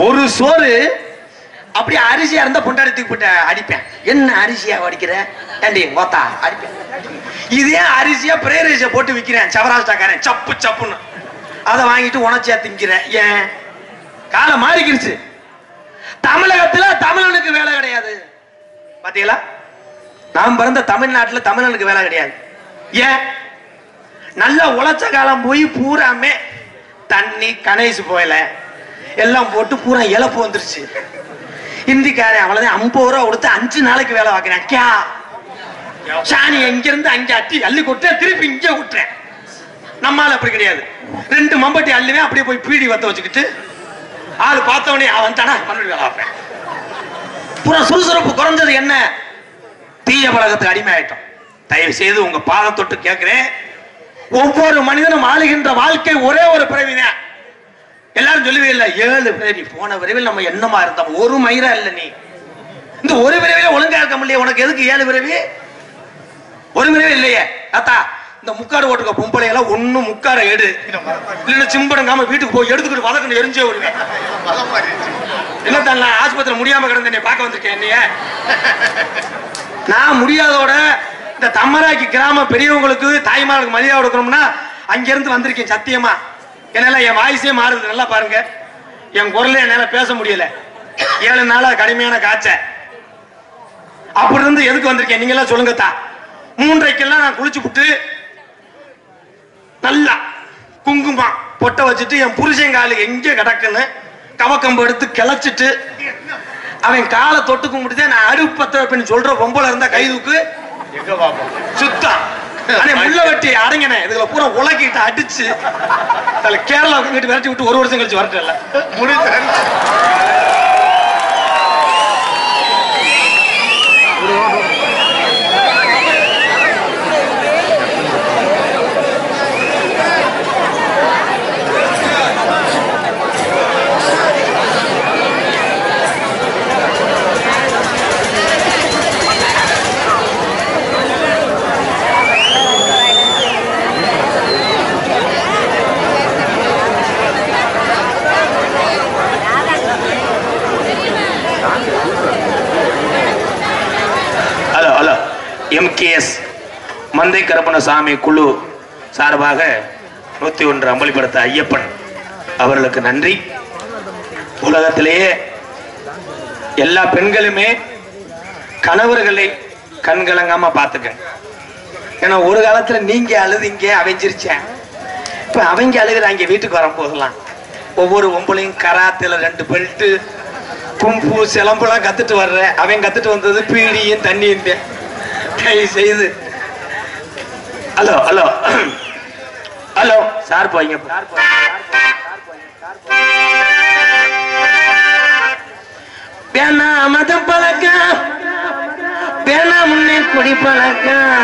ஒரு சோறு அப்படியே அரிசியா இருந்தா பொண்டாடி தூக்கி போட்டு அடிப்பேன். என்ன அரிசியா வடிக்கிற ஏண்டி கோத்தா அடிப்பேன். இதே அரிசியா பிரேரிசியா போட்டு விக்கிறேன் சவராஷ்டாக்காரன் சப்பு சப்புன்னு, அதை வாங்கிட்டு உணச்சியா திங்கிறேன். ஏன்? காலம் மாறிக்கிடுச்சு. தமிழகத்துல தமிழனுக்கு வேலை கிடையாது. பாத்தீங்களா? நாம் பிறந்த தமிழ்நாட்டுல தமிழனுக்கு வேலை கிடையாது. ஏன்? நல்ல உழைச்ச காலம் போய் பூராமே தண்ணி கணேசு போயல எல்லாம் போட்டு பூரா இழப்பு வந்துருச்சு. இந்திக்காரன் அவ்வளவுதான் 50 ரூபா கொடுத்து 5 நாளைக்கு வேலை பார்க்கிறேன். கே சாணி எங்க இருந்து அங்க அட்டி அள்ளி கொட்டுறேன், திருப்பி இங்க விட்டுறேன். நம்மால அப்படி கிடையாது. 2 மம்பட்டி அள்ளுவேன், அப்படியே போய் பீடி வத்த வச்சுக்கிட்டு ஆளு பார்த்தவனே அவன் தானா மறுபடியும் வேலை பார்ப்பேன். பூரா சுறுசுறுப்பு குறைஞ்சது. என்ன? தீய பழக்கத்துக்கு அடிமை ஆயிட்டோம். தயவு செய்து உங்க பாதம் தொட்டு கேட்கிறேன், ஒவ்வொரு மனிதனும் ஆளுகின்ற வாழ்க்கை ஒரே ஒரு பிறவிதான். எல்லாரும் சொல்லவே இல்லை 7 பிறவி. போன பிறவியில் நம்ம என்னமா இருந்தோம்? ஒரு மயிரா இல்ல. நீ இந்த ஒரு பிறவில ஒழுங்கா இருக்க முடியல, உனக்கு எதுக்கு 7 பிறவி? ஒரு பிறவி இல்லையே. அத்தா இந்த முக்காடு ஓட்டுக்க பொம்பளை எல்லாம் ஒண்ணு முக்காட எடு, இல்லைன்னா சிம்படங்காம வீட்டுக்கு போய் எடுத்துக்கிட்டு வதக்கணும் எரிஞ்சே வருவேன். என்ன தான் ஆஸ்பத்திரி முடியாம கிடந்த பார்க்க வந்திருக்கேன். என்னைய நான் முடியாதோட இந்த தம்மராக்கி கிராம பெரியவங்களுக்கு தாய்மார்களுக்கு மரியாதை கொடுக்கணும்னா அங்கிருந்து வந்திருக்கேன். சத்தியமா என்னால என் வாய்ஸே மாறுது. நல்லா பாருங்க, என் குரல என்னால பேச முடியல. 7 நாளா கடுமையான காய்ச்சல். அப்படி இருந்து எதுக்கு வந்திருக்கேன் நீங்க எல்லாம் சொல்லுங்க. 3:30 நான் குளிச்சு விட்டு நல்லா குங்குமம் பொட்டை வச்சுட்டு என் புருஷன் காலு எங்க கிடக்குன்னு கவக்கம்பு எடுத்து கிளச்சிட்டு அவன் காலை தொட்டு கும்பிட்டு நான் அடுப்பு பத்த வைப்பேன்னு சொல்ற பொம்பளை இருந்தா கைதுக்கு சுத்தம் முள்ள வெட்டி அடங்கின இதுல பூரா உலகிட்டு அடிச்சு கேரளாவுக்கு இங்கிட்டு விரட்டி விட்டு 1 வருஷம் கழிச்சு வரட்டல MKS மந்தை கருப்பணசாமி குழு சார்பாக 101 அம்பலிப்படுத்த ஐயப்பன் அவர்களுக்கு நன்றி. உலகத்திலேயே எல்லா பெண்களுமே கணவர்களை கண்கலங்காம பார்த்துக்க. ஏன்னா ஒரு காலத்துல நீங்க அழுதிங்க அவைஞ்சிருச்சேன். இப்ப அவங்க அழுகுறாங்க வீட்டுக்கு வரும்போதெல்லாம். ஒவ்வொரு ஒம்பளையும் கராத்தில் 2 பெல்ட்டு கும்பு சிலம்புலாம் கத்துட்டு வர்ற. அவன் கத்துட்டு வந்தது பீடியும் தண்ணியும். தயவு செய்து ஹலோ ஹலோ ஹலோ சார் போய்ங்க. வேணா மதம் பழக்கம், வேணா முன்னே குடி பழக்கம்,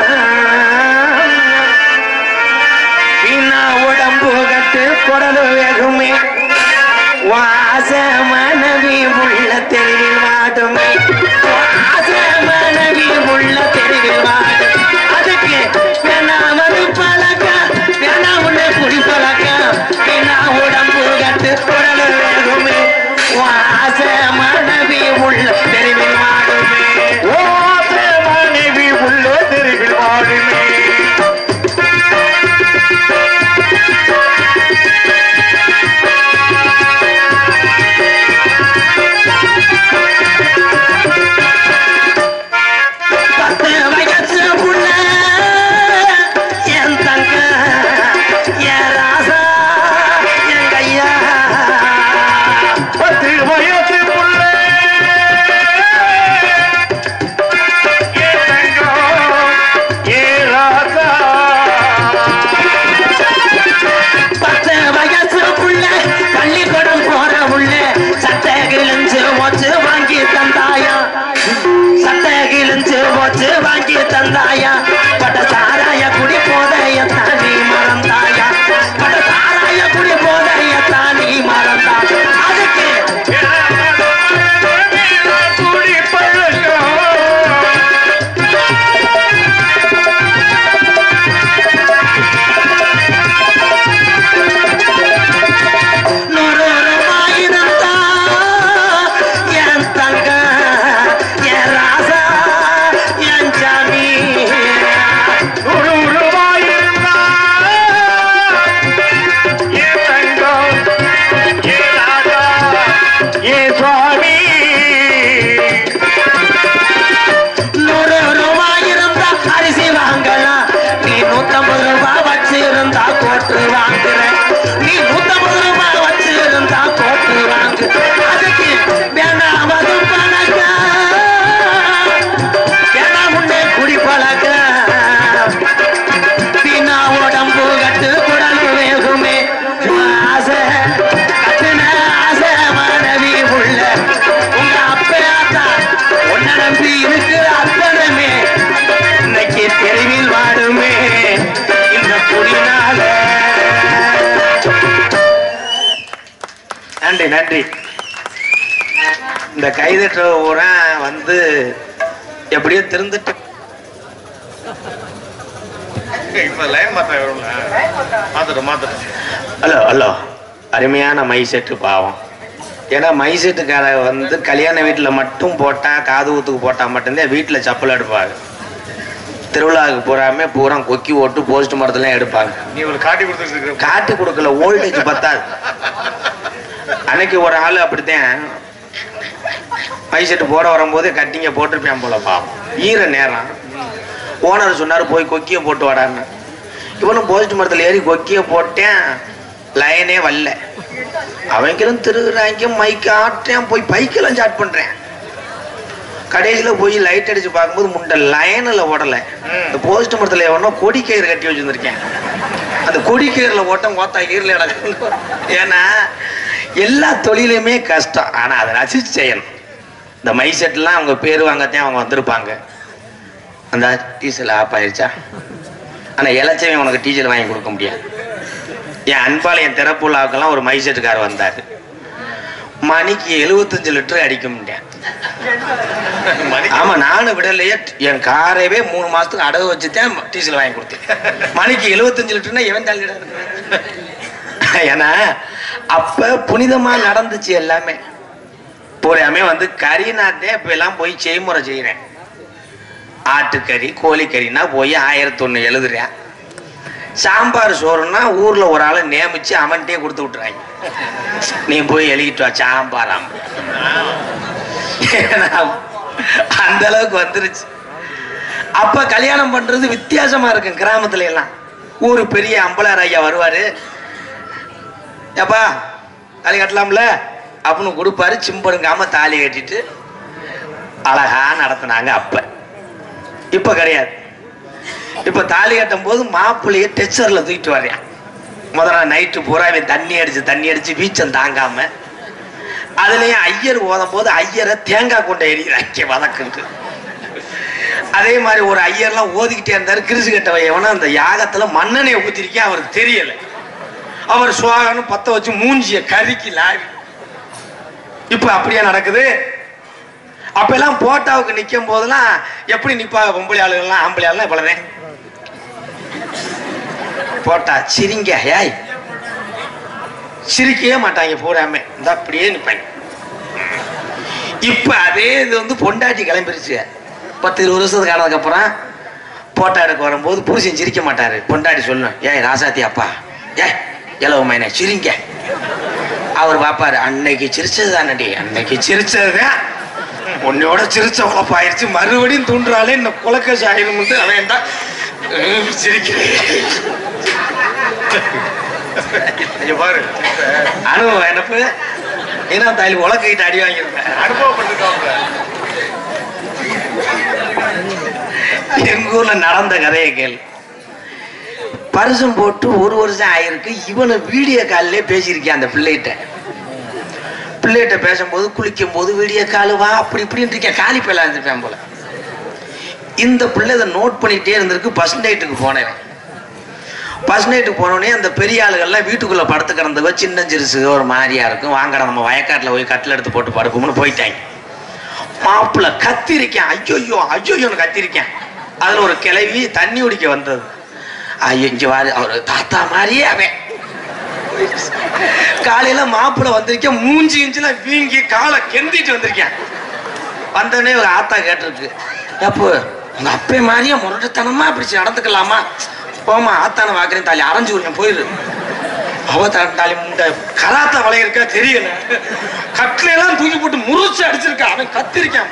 வீணா உடம்பு கட்டு குடலு வேகுமே, வாச மனைவி உள்ள தெருவில் வாடுமே, வாச மனைவி உள்ள தெருவில் வாடு. அதுக்கு வேணா மதம் பழக்கம், வேணா முன்னே குடி பழக்கம், வீணா உடம்பு கட்டு குடலு வேகுமே, வாச மனைவி உள்ள தெருவில் வாடுமே, வாச மனைவி உள்ள தெருவில் வாடுமே. வாங்கி தந்தாயா பட்ட சாராய குடி போதைய தானி மறந்தாயா, பட்ட சாராய குடி போதைய தானி மறந்தா. அதுக்கு குடி பழக்கம் நன்றி. இந்த கைதட்ட ஊரா வந்து எப்படியோ திருந்துட்டு ஹலோ ஹலோ அருமையான மைசெட்டு பாவம். ஏன்னா மைசெட்டுக்கார வந்து கல்யாண வீட்டில் மட்டும் போட்டா, காது ஊத்துக்கு போட்டா மட்டும்தான் வீட்டில் சப்பல் எடுப்பாங்க. திருவிழாவுக்கு போறாம பூரா கொக்கி ஓட்டு போஸ்ட் மரத்துலாம் எடுப்பாங்க. நீ ஒரு காட்டி கொடுக்கல, ஓல்டேஜ் பத்தாது. அன்னைக்கு ஒரு ஆள் அப்படித்தான் மைசெட்டு போட வரும்போது கட்டிங்க போட்டிருப்பேன் போல பாவம். ஈர நேரம் ஓனர் சொன்னாரு போய் கொக்கிய போட்டு வாடான்னு. இவனும் போஸ்ட் மரத்தில் ஏறி கொக்கிய போட்டேன், லைனே வரல. அவங்களும் திருகுறாங்க, மைக்கு ஆட்டேன், போய் பைக்கெல்லாம் ஸ்டார்ட் பண்றேன். கடைசியில் போய் லைட் அடிச்சு பார்க்கும்போது முண்டை லைனில் ஓடலை. இந்த போஸ்ட் மரத்தில் எவனோ கொடி கயிறு கட்டி வச்சுருந்துருக்கேன். அந்த கொடி கயிறில் ஓட்டம் ஓத்தா கயிறில் எனக்கு. ஏன்னா எல்லா தொழிலுமே கஷ்டம், ஆனால் அதை ரசிச்சு செய்யணும். இந்த மைசெட்லாம் அவங்க பேர் வாங்கத்தான் அவங்க வந்திருப்பாங்க. அந்த டீசல் ஆஃப் ஆயிடுச்சா? ஆனால் இலச்சவன் உனக்கு டீசல் வாங்கி கொடுக்க முடியாது. என் அன்பாளையம் திறப்புலாவுக்கெல்லாம் ஒரு மைசெட்டுக்கார் வந்தார். மணிக்கு 75 லிட்டர் அடிக்க முடியாது. ஆமா, நானும் விடலையே. என் காரவே 3 மாசத்துக்கு அடகு வச்சுதான் டீசல் வாங்கி கொடுத்தேன். மணிக்கு 75 லிட்டர்னா எவன் தள்ளிட. ஏன்னா அப்ப புனிதமா நடந்துச்சு எல்லாமே. பூராமே வந்து கறி நாட்டே இப்ப எல்லாம் போய் செய்முறை செய்யறேன். ஆட்டுக்கறி கோழிக்கறின்னா போய் 1001 எழுதுறேன். சாம்பார் சோறுன்னா ஊர்ல ஒரு ஆளை நியமிச்சு அவன்கிட்டே கொடுத்து விட்டுறாங்க. நீ போய் எழுதிட்டு வா சாம்பார். அந்த அளவுக்கு வந்துருச்சு. அப்ப கல்யாணம் பண்றது வித்தியாசமா இருக்கும். கிராமத்துல எல்லாம் ஊரு பெரிய அம்பலார் ஐயா வருவாரு, ஏப்பா தாலி கட்டலாம்ல அப்படின்னு கொடுப்பாரு. சிம்படுங்காம தாலி கட்டிட்டு அழகா நடத்தினாங்க அப்ப. இப்ப கிடையாது. இப்ப தாலி கட்டும் போது மாப்பிள்ளைய டெச்சர்ல தூக்கிட்டு வர்றேன். முதல்ல நைட்டு பூரா தண்ணி அடிச்சு வீச்சம் தாங்காம, அதுலயும் ஐயர் ஓதும் போது ஐயரை தேங்காய் கொண்ட எரியுறாங்க வதக்குண்டு. அதே மாதிரி ஒரு ஐயர்லாம் ஓதிக்கிட்டே இருந்தாரு. கிருசு கட்டவையவனா அந்த யாகத்துல மண்ணெண்ணெய் ஊத்திருக்கேன், அவருக்கு தெரியல. அவர் சுவாகன்னு பத்த வச்சு மூஞ்சிய கருக்கி லாவி. இப்ப அப்படியே நடக்குது. அப்ப எல்லாம் போட்டாவுக்கு நிக்கும் போதெல்லாம் எப்படி நிப்பாங்க பொம்பளை ஆளுகள்லாம் ஆம்பளை ஆளுலாம் இவ்வளவுதான் போட்டா சிரிங்க ஏய் சிரிக்கவே மாட்டாங்க பூராமே இந்த அப்படியே நிப்பாங்க. இப்ப அதே இது வந்து பொண்டாட்டி கிளம்பிருச்சு. 10-20 வருஷத்துக்கு ஆனதுக்கு அப்புறம் போட்டோ எடுக்க வரும்போது புருஷன் சிரிக்க மாட்டாரு. பொண்டாட்டி சொல்லணும், ஏய் ராசாத்தி அப்பா ஏய் இளவு மைனே சிரிங்க. அவர் பாப்பாரு, அன்னைக்கு சிரிச்சது தானடி, அன்னைக்கு சிரிச்சதுதான் உன்னையோட சிரிச்ச உழப்பாயிருச்சு, மறுபடியும் தூண்டுறாலே இந்த குலக்கசி ஆயிரும் அவன் தான் சிரிக்கிறேன். பாரு அனுபவம் எனக்கு ஏன்னா தாலி உலக்கிட்டு அடி வாங்கியிருப்பேன். அனுபவப்பட்டிருக்காங்க. எங்க ஊர்ல நடந்த கதையை கேள். பரிசம் போட்டு 1 வருஷம் ஆயிருக்கு. இவனை வீடியோ காலிலே பேசியிருக்கேன் அந்த பிள்ளைகிட்ட பேசும்போது குளிக்கும் போது வீடியோ கால் வா அப்படி இப்படின்னு இருக்கேன். காலி பேலா இருந்திருப்பேன் போல. இந்த பிள்ளை இதை நோட் பண்ணிட்டே இருந்திருக்கு. ஃபர்ஸ்ட் நைட்டுக்கு போனேன். ஃபர்ஸ்ட் நைட்டுக்கு போனோடனே அந்த பெரிய ஆளுகள்லாம் வீட்டுக்குள்ள படுத்து கிடந்தவ சின்ன சிறுசு ஒரு மாதிரியா இருக்கும். வாங்கடா நம்ம வயக்காட்டில் போய் கட்டில் எடுத்து போட்டு படுப்போம்னு போயிட்டாங்க. மாப்பிள்ள கத்திருக்கேன், ஐயோ ஐயோன்னு கத்திருக்கேன். அதுல ஒரு கிளவி தண்ணி குடிக்க வந்தது. ஐயோ இங்க வாரு, அவரு தாத்தா மாதிரியே அவன். காலையில மாப்பிள்ள வந்திருக்கேன், மூஞ்சி இஞ்சிலாம் வீங்கி காலை கெந்திட்டு வந்திருக்கேன். வந்தோடனே ஒரு ஆத்தா கேட்டிருக்கு, எப்போ உங்க அப்பே மாதிரியே முரட்டத்தனமா அப்படி நடந்துக்கலாமா? போமா ஆத்தான வாக்குறேன் தாலி அரைஞ்சு விடுறேன் போயிரு. அவ தாலி முண்டை கராத்தா வளையிருக்கா தெரியல, கட்டில எல்லாம் தூக்கி போட்டு முறிச்சு அடிச்சிருக்கா. அவன் கத்திருக்கான்.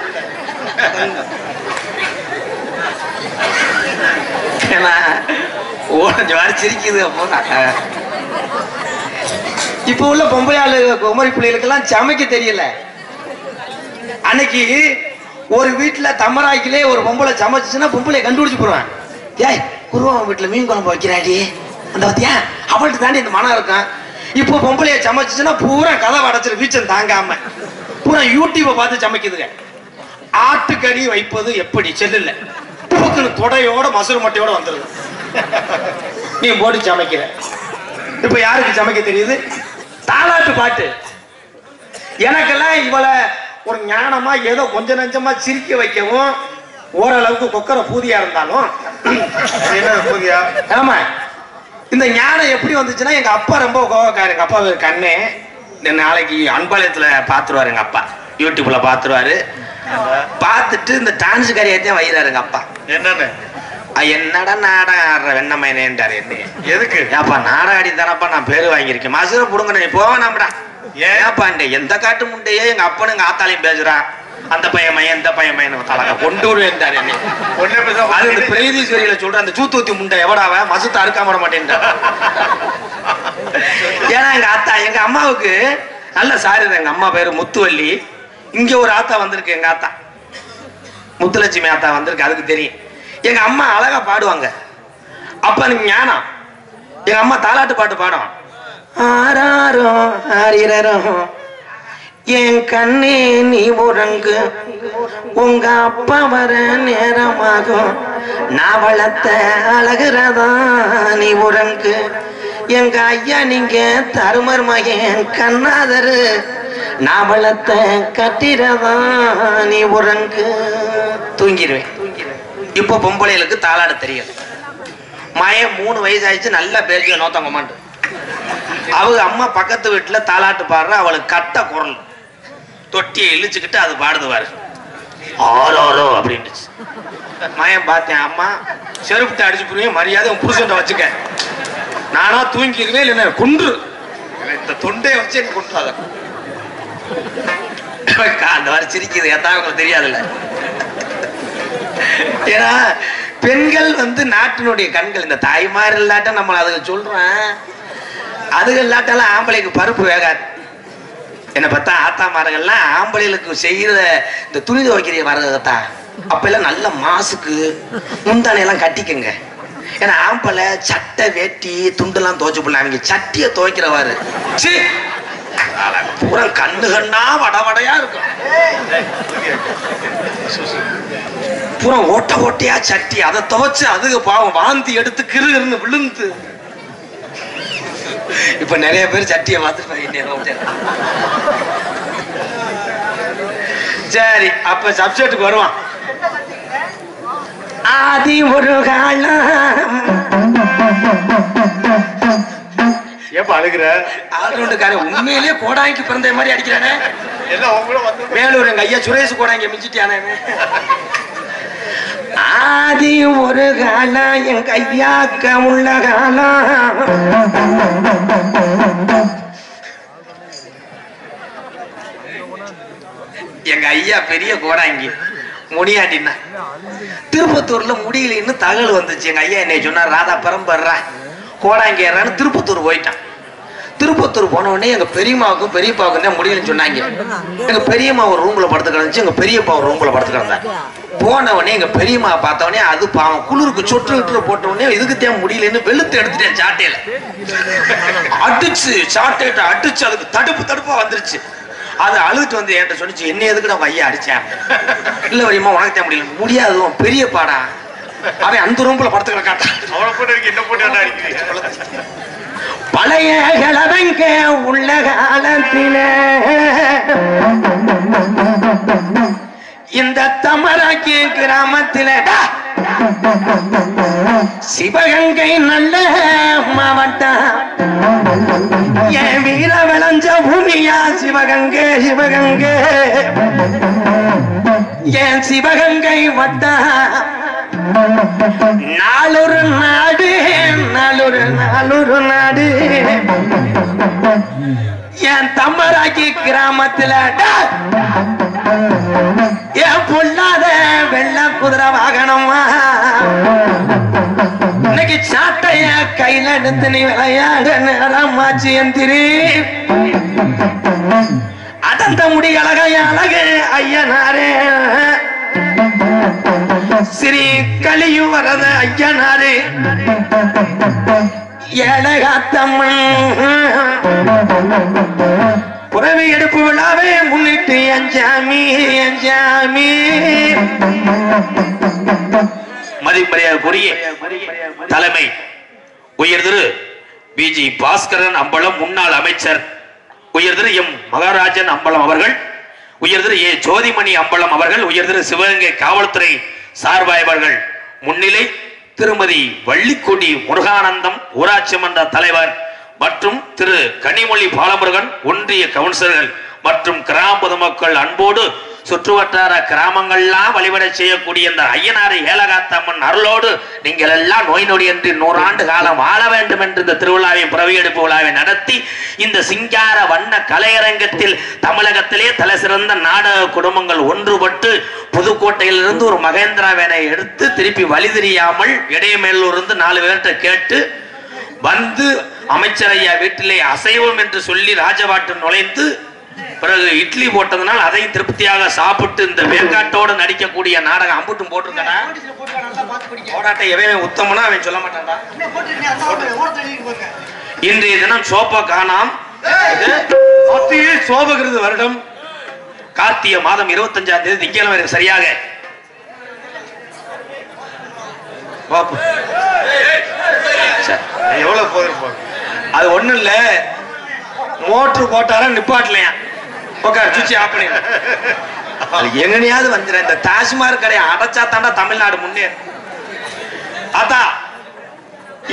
ஓரஞ்சு வாரி சிரிக்குது. அப்போ இப்ப உள்ள பொம்பளை ஆளு குமரி பிள்ளைகளுக்கெல்லாம் சமைக்க தெரியல. அன்னைக்கு ஒரு வீட்டுல தம்மராய்க்கிலே ஒரு பொம்பளை சமைச்சுன்னா பொம்பளை கண்டுபிடிச்சு போடுவான். ஏய் குருவன் வீட்டுல மீன் குழம்பு வைக்கிறாடி அந்த பத்தியா அவள்கிட்ட தாண்டி இந்த மனம் இருக்கும். இப்போ பொம்பளைய சமைச்சுன்னா பூரா கதை அடைச்சிரு வீச்சம் தாங்காம பூரா யூடியூபை பார்த்து சமைக்குதுங்க. ஆட்டுக்கறி வைப்பது எப்படி செல்லுல பூக்குன்னு தொடையோட மசூர் மட்டையோட வந்துருது. நீ போட்டு சமைக்கிற. இப்ப யாருக்கு சமைக்க தெரியுது? தாலாட்டு பாட்டு. எனக்கெல்லாம் இவளை ஒரு ஞானமா ஏதோ கொஞ்ச நஞ்சமா சிரிக்க வைக்கவும் ஓரளவுக்கு கொக்கர பூதியா இருந்தாலும் என்ன பூதியா? ஆமா, இந்த ஞானம் எப்படி வந்துச்சுன்னா எங்க அப்பா ரொம்ப கோவக்காரு. எங்க அப்பா கண்ணே நாளைக்கு அன்பாளையத்துல பாத்துருவாரு. எங்க அப்பா யூடியூப்ல பாத்துருவாரு. பார்த்துட்டு இந்த டான்ஸ் கரையத்தையும் வைகிறாரு எங்க அப்பா. என்னன்னு? என்னடா நாடகம் ஆடுற வெண்ணமயனேன்றாரு. என்ன எதுக்கு? ஏப்பா நாடகம் ஆடி தானப்பா நான் பேரு வாங்கியிருக்கேன். மசுரை புடுங்க நீ போவேனாம்டா. ஏப்பா எந்த காட்டு முண்டையே எங்க அப்பனும் எங்க ஆத்தாலையும் பேசுறான். அந்த பையன் மையன் இந்த பையன் மையன் தலக கொண்டு வருவேன்டாரு. என்ன அது இந்த பிரீதீஸ்வரியில சொல்ற அந்த சூத்தூத்தி முண்டை எவடாவ மசுத்த அறுக்காம விட மாட்டேன்டா. ஏன்னா எங்க ஆத்தா எங்க அம்மாவுக்கு நல்ல சாரி. எங்க அம்மா பேரு முத்துவள்ளி. இங்க ஒரு ஆத்தா வந்திருக்கு. எங்க ஆத்தா முத்துலட்சுமி ஆத்தா வந்திருக்கு. அதுக்கு தெரியும். எங்க அம்மா அழகா பாடுவாங்க. அப்ப எனக்கு ஞானம். எங்க அம்மா தாலாட்டு பாட்டு பாடும். ஆராரோ ஆரிரரோ என் கண்ணே நீ உறங்கு, உங்க அப்பா வர நேரமாகும், நான் வளர்த்த அழகுறதா நீ உறங்கு, எங்க ஐயா நீங்க தருமர் மகன் கண்ணாதரு, நான் வளர்த்த கட்டிரதா நீ உறங்கு. தூங்கிடுவேன். இப்போ பொம்பளைகளுக்கு தாளாட தெரியும். மயம் 3 வயசு ஆயிடுச்சு. நல்லா பேருக்கு நோத்தங்க மாட்டு. அவங்க அம்மா பக்கத்து வீட்டுல தாளாட்டு பாடுற. அவளுக்கு கட்ட குரல் தொட்டியை இழிச்சுக்கிட்டு அது பாடுதுவாரு. ஆரோரோ அப்படின்னுச்சு. மயம் பார்த்தேன். அம்மா செருப்புட்ட அடிச்சு புரியும், மரியாதை உன் புருஷன் வச்சுக்க. நானா தூங்கிடுவேன் இல்லைன்னா கொன்று இந்த தொண்டையை வச்சு எனக்கு கொன்றாத. அந்த மாதிரி சிரிக்குது. எத்தான் உங்களுக்கு தெரியாதுல்ல. ஏன்னா பெண்கள் வந்து நாட்டினுடைய கண்கள். இந்த தாய்மார் இல்லாட்ட நம்ம அதுக்கு சொல்றேன். அதுக இல்லாட்டாலும் ஆம்பளைக்கு பருப்பு வேகாது. என்ன பார்த்தா ஆத்தாமார்கள்லாம் ஆம்பளைகளுக்கு செய்கிற இந்த துணி துவைக்கிற வரதா அப்ப எல்லாம் நல்ல மாசுக்கு முந்தானையெல்லாம் கட்டிக்குங்க. ஏன்னா ஆம்பளை சட்டை வேட்டி துண்டெல்லாம் துவைச்சு போடலாம். அவங்க சட்டியை துவைக்கிறவாரு பூரா கண்ணு கண்ணா வடவடையா இருக்கும். பூரா ஓட்ட ஓட்டையா சட்டி அதை துவைச்சு அதுக்கு பாவம் வாந்தி எடுத்து கிருன்னு விழுந்து. இப்ப நிறைய பேர் சட்டியை பார்த்துட்டு சரி அப்ப சப்ஜெக்டுக்கு வருவான். ஆதி ஒரு காலம் ஏப்ப அழுகுற ஆல்ரவுண்டுக்காரன் உண்மையிலேயே கோடாங்கி பிறந்த மாதிரி அடிக்கிறானே. வேலூர் எங்க ஐயா சுரேஷ் கோடாங்கி மிச்சிட்டியானே. ஆதி ஒரு காலம் எங்க ஐயாக்க உள்ள காலம் எங்க ஐயா பெரிய கோடாங்கி முடியாட்டின்னா திருப்பத்தூர்ல முடியலன்னு தகவல் வந்துச்சு. எங்க ஐயா என்ன சொன்னா ராதா பரம்பர்றா கோடாங்கேறான்னு திருப்பத்தூர் போயிட்டான். திருப்பத்தூர் போன உடனே எங்க பெரியம்மாவுக்கும் பெரியப்பாவுக்கும் தான் முடியலன்னு சொன்னாங்க. எங்க பெரியம்மா ஒரு ரூம்ல படுத்து கிடந்துச்சு, எங்க பெரியப்பா ஒரு ரூம்ல படுத்து கிடந்தாங்க. போன உடனே எங்க பெரியம்மா பார்த்த உடனே அது பாவம் குளிருக்கு சொட்டு போட்ட உடனே இதுக்குத்தான் முடியலன்னு வெளுத்து எடுத்துட்டேன் சாட்டையில அடிச்சு சாட்டையிட்ட அடிச்சு அதுக்கு தடுப்பா வந்துருச்சு. அது அழுதுட்டு வந்து என்கிட்ட சொன்னிச்சு, என்ன எதுக்கு நம்ம ஐயா அடிச்சேன். இல்ல வரையுமா உனக்குத்தான் முடியல. முடியாது பெரிய பாடா அவன் அந்த ரூம்ல படுத்து கிடக்காட்டான். அவனை போட்டு என்ன போட்டு பழைய கிழவங்க உள்ள காலத்தில இந்த தமராக்கி கிராமத்தில சிவகங்கை நல்ல மாவட்டம் என் வீர விளைஞ்ச பூமியா சிவகங்கை சிவகங்கை என் சிவகங்கை வட்டம் நாளொரு நாடு நாளொரு நாடு என் தம்பராக்கி கிராமத்துல என் பொல்லாத வெள்ள குதிரை வாகனமா இன்னைக்கு சாட்டைய கையில எடுத்து நீ விளையாட நேரமாச்சு எந்திரி அதந்த முடி அழகு ஐயனாரே ஸ்ரீ கலியும் வரத ஐயனாரு ஏழகாத்தம்மன் புறவி எடுப்பு விழாவே முன்னிட்டு அஞ்சாமி மதிப்பறையாக்குரிய தலைமை உயர் திரு பிஜி பாஸ்கரன் அம்பலம் முன்னாள் அமைச்சர், உயர் திரு எம் மகாராஜன் அம்பலம் அவர்கள், உயர் திரு ஏ ஜோதிமணி அம்பலம் அவர்கள், உயர் திரு சிவகங்கை காவல்துறை சார்பாயவர்கள் முன்னிலை திருமதி வள்ளிக்கொடி முருகானந்தம் ஊராட்சி மன்ற தலைவர் மற்றும் திரு கனிமொழி பாலமுருகன் ஒன்றிய கவுன்சிலர்கள் மற்றும் கிராம பொதுமக்கள் அன்போடு சுற்றுவட்டார கிராமங்கள்லாம் வழிபட செய்யக்கூடிய இந்த ஐயனாறு ஏலகாத்தம்மன் அருளோடு நீங்கள் எல்லாம் நோய் நொடியின்றி 100 ஆண்டு காலம் வாழ வேண்டும் என்று இந்த திருவிழாவை புறவியெடுப்பு விழாவை நடத்தி இந்த சிங்கார வண்ண கலையரங்கத்தில் தமிழகத்திலே தலை சிறந்த நாடக குடும்பங்கள் ஒன்றுபட்டு புதுக்கோட்டையிலிருந்து ஒரு மகேந்திரா வேனை எடுத்து திருப்பி வழி தெரியாமல் இடையமேலூர் இருந்து 4 பேர்கிட்ட கேட்டு வந்து அமைச்சர் ஐயா வீட்டிலே அசைவம் என்று சொல்லி ராஜபாட்டு நுழைந்து பிறகு இட்லி போட்டதுனால் அதையும் திருப்தியாக சாப்பிட்டு இந்த வேங்காட்டோடு நடிக்கக்கூடிய நாடகம் அம்புட்டும் போட்டிருக்கா. போராட்ட எவன் உத்தமனா அவன் சொல்ல மாட்டான்டா. இன்றைய தினம் சோப்பா காணாம். சோபகிருது வருடம் கார்த்திகை மாதம் 25ஆம் தேதி திங்கட்கிழமை சரியாக எவ்வளவு போயிருப்பாங்க. அது ஒண்ணும் இல்ல, மோட்டர் போட்டாரா நிப்பாட்டலையா உட்கார் சுவிட்ச் ஆஃப் பண்ணி எங்கனையாவது வந்துடுற. இந்த டாஸ்மாக் கடையை அடைச்சா தாண்டா தமிழ்நாடு முன்னே. அதா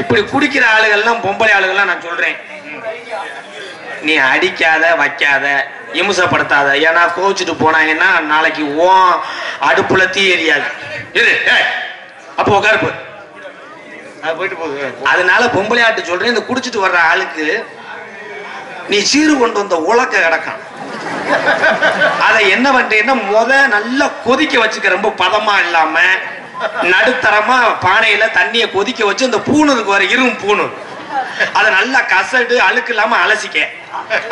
இப்படி குடிக்கிற ஆளுகள்லாம் பொம்பளை ஆளுகள்லாம் நான் சொல்றேன், நீ அடிக்காத வைக்காத இம்சப்படுத்தாத. ஏன்னா கோவிச்சுட்டு போனாங்கன்னா நாளைக்கு ஓ அடுப்புல தீ எரியாது. அப்ப உட்காருப்பு போயிட்டு போகுது. அதனால பொம்பளை ஆட்டு சொல்றேன், இந்த குடிச்சிட்டு வர்ற ஆளுக்கு நீ சீரு கொண்டு வந்த உலக்க கிடக்கும். அதை என்ன பண்றீங்கன்னா நல்லா கொதிக்க வச்சுக்க, ரொம்ப பதமா இல்லாம நடுத்தரமா பானையில தண்ணிய கொதிக்க வச்சு அந்த பூணு இருக்கு வர இரும்பு பூணு அதை நல்லா கசடு அழுக்கு இல்லாம அலசிக்க.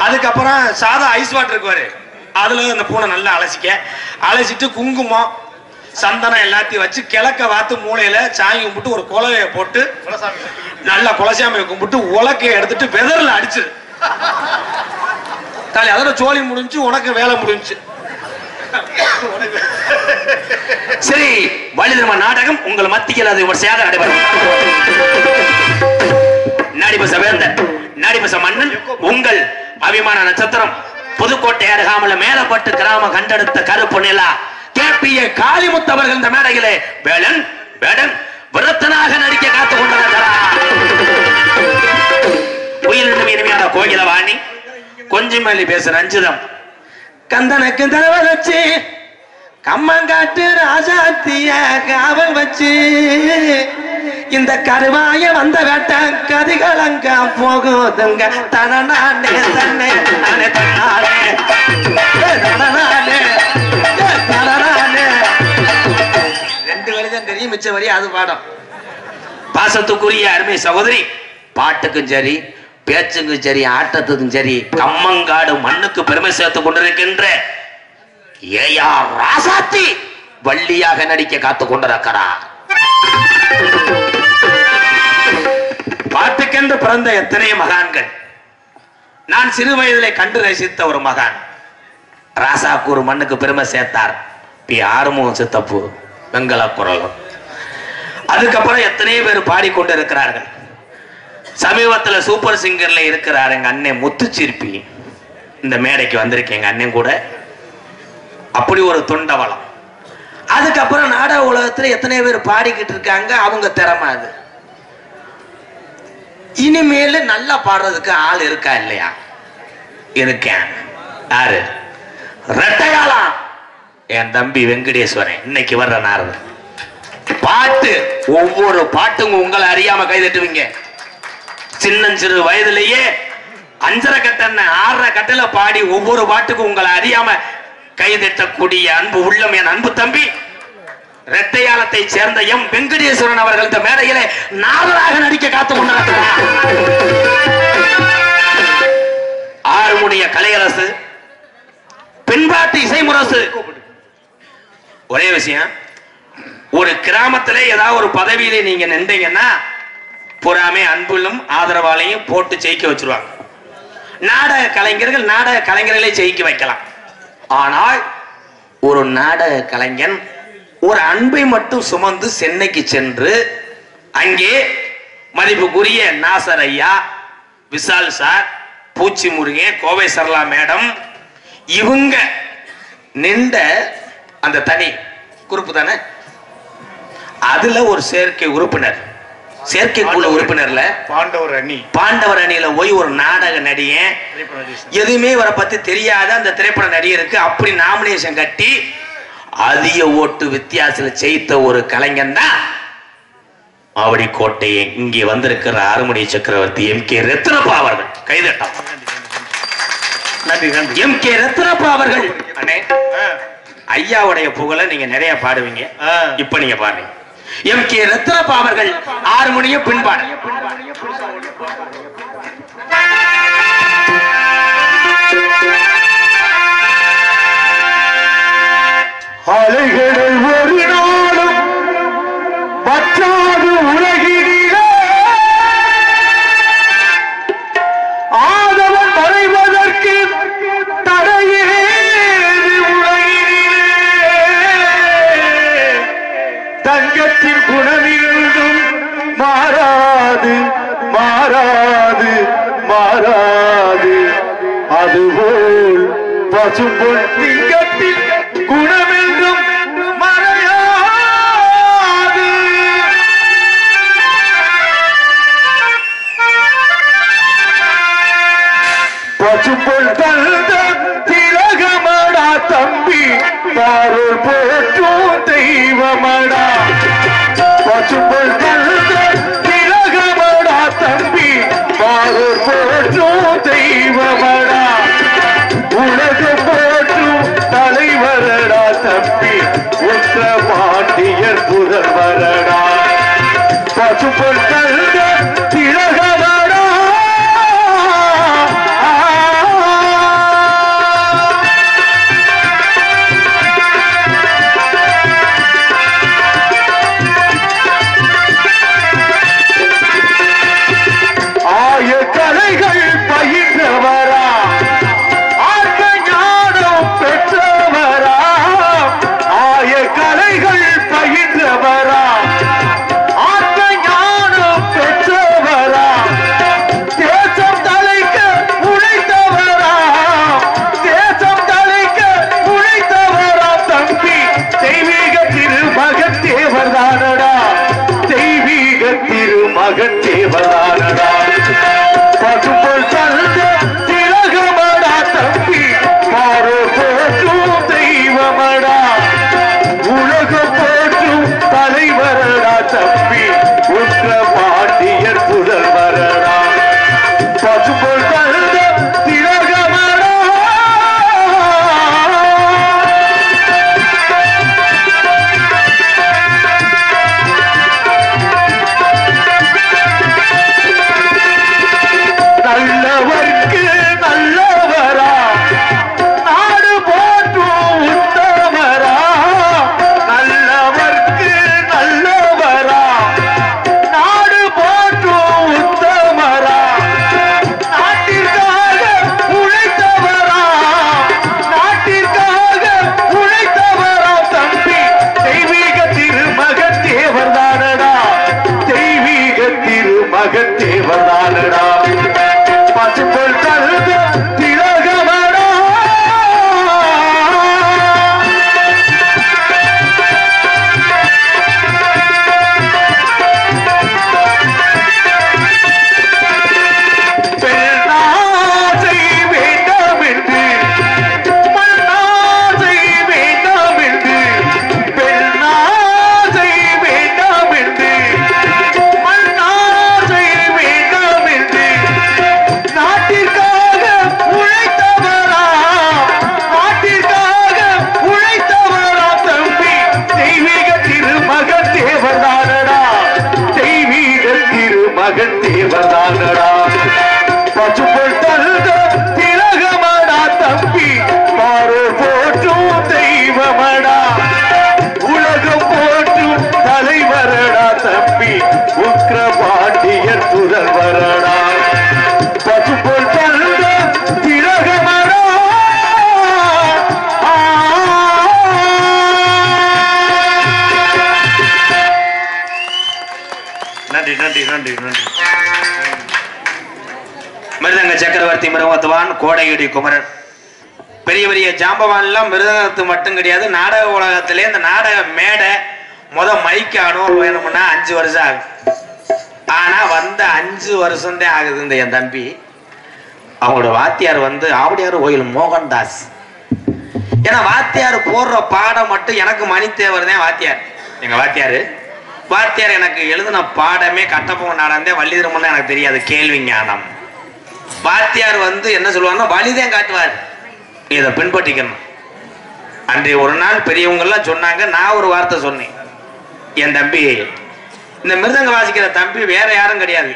அதுக்கப்புறம் சாதா ஐஸ் வாட்டர் இருக்குவாரு, அதுல அந்த பூனை நல்லா அலசிட்டு குங்குமம் சந்தனம் எல்லாத்தையும் வச்சு கிழக்க வாத்து மூளையில சாமி கும்பிட்டு ஒரு குலவைய போட்டு நல்லா குலசாமியை கும்பிட்டு உலக்கைய எடுத்துட்டு வெதர்ல அடிச்சிரு. தாலி அதோட சோழி முடிஞ்சு, உனக்கு வேலை முடிஞ்சு. சரி, வள்ளிதர்ம நாடகம் உங்கள் மத்தியில் அது விமர்சையாக நடைபெறும். நடிபச வேந்தன், நடிபச மன்னன், உங்கள் அபிமான நட்சத்திரம், புதுக்கோட்டை அருகாமல மேலப்பட்டு கிராம கண்டெடுத்த கருப்பு நிலா கேபிஏ காளிமுத்து அவர்கள் இந்த மேடையிலே வேடன் வேடன் விரத்தனாக நடிக்க காத்துக் கொண்டிருக்கிறார். உயிரினும் இனிமையான கோகிலவாணி, கொஞ்சம் மேலி பேச ரஞ்சிதம், கந்தனுக்கு தடவை வச்சு கம்மங்காட்டு ராஜாத்திய காவல் வச்சு இந்த கருவாய வந்த வேட்ட கதிகளங்க போகுதுங்க. தனநானே தன்னே நானே தன்னாலே தனநானே தனநானே. 2 வரி தான் தெரியும், மிச்ச வரி அது பாடம். பாசத்துக்குரிய அருமை சகோதரி, பாட்டுக்கும் சரி பேச்சுக்கும் சரி ஆட்டத்துக்கும் சரி கம்மங்காடு மண்ணுக்கு பெருமை சேர்த்துக் கொண்டிருக்கின்ற ஏஆர் ராசாத்தி வள்ளியாக நடிக்க காத்துக் கொண்டிருக்கிறார். பாட்டுக்கென்று பிறந்த எத்தனை மகான்கள். நான் சிறு வயதிலே கண்டு ரசித்த ஒரு மகான் ராசாக்கு ஒரு மண்ணுக்கு பெருமை சேர்த்தார். பி ஆறுமுகம் சித்தப்பு வெங்கல குரலும். அதுக்கப்புறம் எத்தனையோ பேர் பாடிக்கொண்டு இருக்கிறார்கள். சமீபத்தில் சூப்பர் சிங்கர்ல இருக்கிறார் எங்க அண்ணன் முத்துச்சிற்பி. இந்த மேடைக்கு வந்திருக்கேன் எங்க அண்ணன் கூட. அப்படி ஒரு தொண்டவளம். அதுக்கப்புறம் நாடக உலகத்துல எத்தனை பேர் பாடிக்கிட்டு இருக்காங்க, அவங்க திறமை அது. இனிமேல் நல்லா பாடுறதுக்கு ஆள் இருக்கா இல்லையா? இருக்கேன். யாரு? ரெட்டையாளம் என் தம்பி வெங்கடேஸ்வரன். இன்னைக்கு வர்ற நாரது பாட்டு, ஒவ்வொரு பாட்டும் உங்களை அறியாம கைதட்டுவீங்க. சின்னஞ்சிறு வயதிலேயே 5.5 கட்ட 6.5 கட்டல பாடி ஒவ்வொரு பாட்டுக்கும் உங்களை அறியாம கைதட்டக்கூடிய அன்பு உள்ளம் என் அன்பு தம்பி ரெட்டையாளத்தை சேர்ந்த எம் வெங்கடேஸ்வரன் அவர்கள் இந்த மேடையிலே நாவலாக நடிக்க காத்துக் கொண்டிருக்கிறார். ஆறுமுடைய கலையரசு, பின்பாட்டு இசை முரசு. ஒரே விஷயம், ஒரு கிராமத்திலே ஏதாவது ஒரு பதவியிலே நீங்க நின்றீங்கன்னா புறாமே அன்புள்ளும் ஆதரவாலையும் போட்டு ஜெயிக்க வச்சிருவாங்க. நாடக கலைஞர்களை ஜெயிக்க வைக்கலாம். ஆனால் ஒரு நாடக கலைஞன் ஒரு அன்பை மட்டும் சுமந்து சென்னைக்கு சென்று அங்கே மதிப்புக்குரிய நாசர் ஐயா, விசால் சார், பூச்சி முருகன், கோவை சரளா மேடம், இவங்க நின்ற அந்த தனி குறிப்பு தானே, அதுல ஒரு சேர்க்கை உறுப்பினர், செயற்கைக்குழு உறுப்பினர்ல பாண்டவர் அணியில போய் ஒரு நாடக நடிகன், எதுவுமே இவரை பத்தி தெரியாத அந்த திரைப்பட நடிகருக்கு அப்படி நாமினேஷன் கட்டி அதிக ஓட்டு வித்தியாசத்துல ஜெயித்த ஒரு கலைஞன் தான் ஆவடி கோட்டையை இங்கே வந்திருக்கிற ஆறுமுடி சக்கரவர்த்தி எம்.கே. ரத்னப்பா அவர்கள். கைதட்டம். எம்.கே. ரத்னப்பா அவர்கள். அண்ணே, ஐயாவுடைய புகழை நீங்க நிறைய பாடுவீங்க, இப்ப நீங்க பாருங்க. எம்.கே. ரத்னப்பா அவர்கள் ஆறுமுடிய பின்பாடு. அலைகள் ஒரு நாளும் பற்றாது உலகினிலே ஆதவன் மறைவதற்கு தடையேது உலகினிலே தங்கத்தின் குணமிருந்தும் மாறாது மாறாது மாறாது அதுபோல் பசும்பொன் திங்கத்தின் குணமென்றும் மறையாது. பசும்பொன் தந்த திலகமடா தம்பி, பாரூர் போற்றும் தெய்வமடா. பசும்பொன் தந்த திலகமடா தம்பி, பாரூர் போற்றும் தெய்வமடா. உலகம் போற்றும் தலைவரடா தம்பி, உற்ற பாண்டியர் புதல்வரடா. பசும்பொன் தந்த திலகமடா என்னடா பசுப்பொல் தந்த திலகமடா தம்பி பாரு போற்றும் தெய்வமடா உலகம் போற்றும் தலைவரடா தம்பி உக்கிரபாண்டியர் புதல்வரடா பசுப்பொல் தந்த திலகமடா நன்றி நன்றி நன்றி நன்றி. மிருதங்க சக்கரவர்த்தி மிருகத்துவான் கோடையுடி குமரன் பெரிய பெரிய ஜாம்பவான்லாம் மிருதங்கத்து மட்டும் கிடையாது. நாடக உலகத்திலே இந்த நாடக மேடை மைக்கு அனுபவம் வேணும்னா 5 வருஷம் ஆகும். ஆனா 5 வருஷம் தான் ஆகுது. இந்த என் தம்பி அவங்களோட வாத்தியார் ஆவடியார் கோயில் மோகன்தாஸ். ஏன்னா வாத்தியார் போடுற பாடம் மட்டும் எனக்கு மணித்தேவர் தான் வாத்தியார். எங்க வாத்தியார் எனக்கு எழுதின பாடமே கட்டப்போன் நாடந்தே வள்ளி திருமணம் எனக்கு தெரியாது. கேள்வி ஞானம் வாத்தியார் என்ன சொல்லுவாங்கன்னா வழிதான் காட்டுவார். இதை பின்பற்றிக்கணும். அன்றைய ஒரு நாள் பெரியவங்க எல்லாம் சொன்னாங்க. நான் ஒரு வார்த்தை சொன்னேன். என் தம்பி இந்த மிருதங்க வாசிக்கிற தம்பி வேற யாரும் கிடையாது.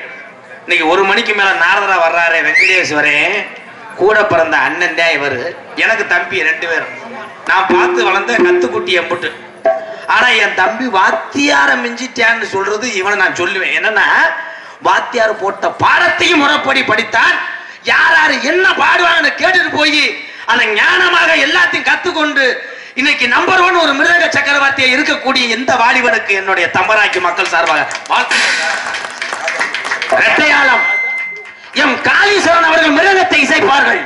இன்னைக்கு 1 மணிக்கு மேல நாரதரா வர்றாரு வெங்கடேஸ்வரே. கூட பிறந்த அண்ணன் தான் இவரு. எனக்கு தம்பி 2 பேரும். நான் பார்த்து வளர்ந்த கத்துக்குட்டி எம்புட்டு. ஆனா என் தம்பி வாத்தியார மிஞ்சிட்டான்னு சொல்றது இவனை நான் சொல்லுவேன். என்னன்னா வாத்தியார் போட்ட பாடத்தையும் முறைப்படி படித்தான். யார் என்ன பாடுவாங்கன்னு கேட்டுட்டு போய் அதை ஞானமாக எல்லாத்தையும் கத்துக்கொண்டு இன்னைக்கு நம்பர் 1 ஒரு மிருதங்க சக்கரவர்த்தியா இருக்கக்கூடிய எந்த வாலிபனுக்கு என்னுடைய தம்பராக்கி மக்கள் சார்பாக இரட்டையாளம் எம் காளீஸ்வரன் அவர்கள் மிருதங்கத்தை இசைப்பார்கள்.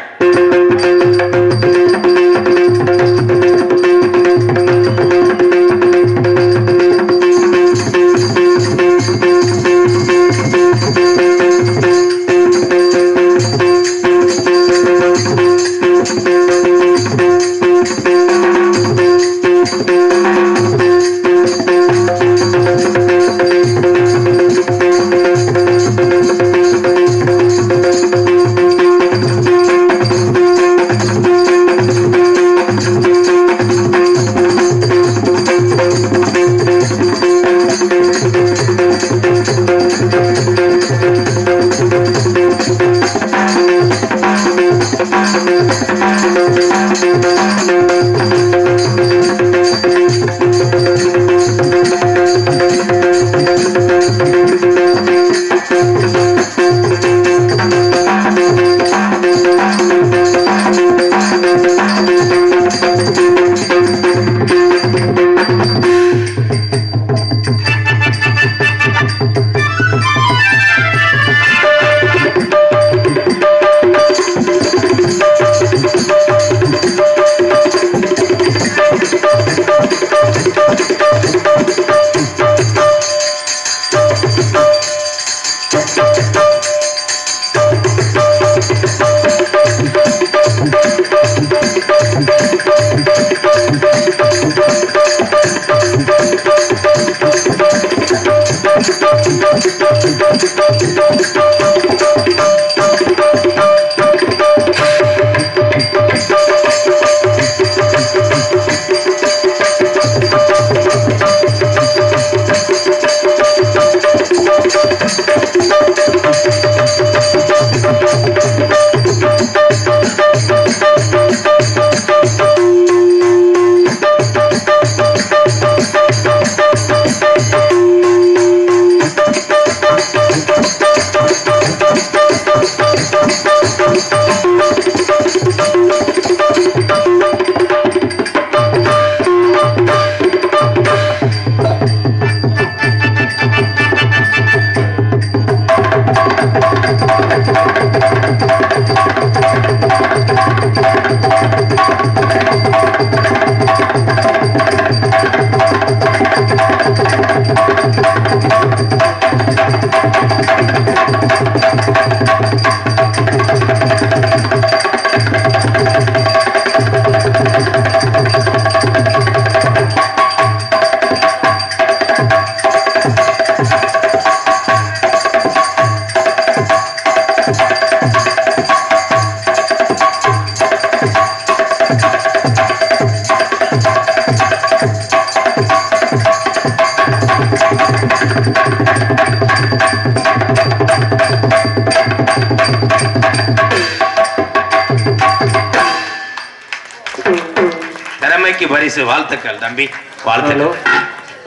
பரிசு. வாழ்த்துக்கள் தம்பி, வாழ்த்துக்கள்.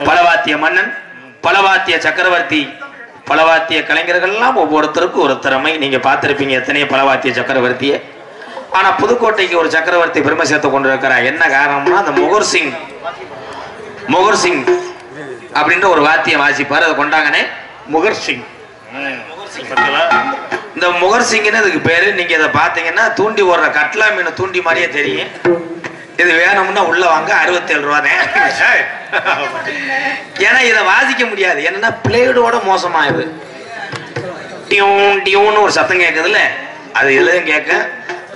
பலவாத்திய மன்னன், பலவாத்திய சக்கரவர்த்தி, பலவாத்திய கலைஞர்கள் எல்லாம் ஒவ்வொருத்தருக்கும் ஒரு திறமை. நீங்க பார்த்திருப்பீங்க எத்தனையோ பலவாத்திய சக்கரவர்த்தியை. ஆனா புதுக்கோட்டைக்கு ஒரு சக்கரவர்த்தி பெருமை சேர்த்து கொண்டிருக்கிறார். என்ன காரணம்னா அந்த முகர் சிங் அப்படின்ற ஒரு வாத்தியம் வாசிப்பாரு. அதை கொண்டாங்கனே முகர் சிங். இந்த முகர் சிங்னு அதுக்கு பேரு. நீங்க இதை பாத்தீங்கன்னா தூண்டி ஓடுற கட்லா மீன் தூண்டி மாதிரியே தெரியும். இது வேணும்னா உள்ள வாங்க, 67 ரூபா. ஏன்னா இதை வாசிக்க முடியாது. என்னன்னா பிளேடோட மோசமா இது. டியூன் டியூன்னு ஒரு சத்தம் கேட்குதுல்ல, அது எதுவும் கேட்க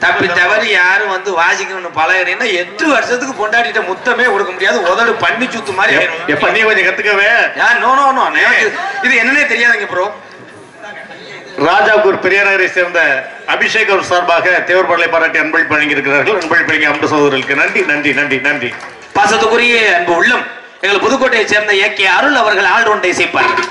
தப்பி தவறி யாரும் வந்து வாசிக்கணும்னு பழகிறீங்கன்னா 8 வருஷத்துக்கு பொண்டாட்டிட்ட முத்தமே கொடுக்க முடியாது. உதடு பண்ணி சுத்து மாதிரி எப்ப நீ கொஞ்சம் கத்துக்கவே. நோ இது என்னன்னே தெரியாதுங்க ப்ரோ. ராஜாபூர் பெரியாரை சேர்ந்த அபிஷேக் அவர் சார்பாக தேவர்பாளை பாராட்டி அன்பளிப்பு வழங்கி இருக்கிறார்கள். அன்பளிப்பு வழங்கி அன்பு சகோதரர்களுக்கு நன்றி நன்றி நன்றி நன்றி. பாசத்துக்குரிய அன்பு உள்ளம் எங்கள் புதுக்கோட்டையை சேர்ந்த ஏகே அருள் அவர்கள் ஆல்ரவுண்டை இசைப்பார்கள்.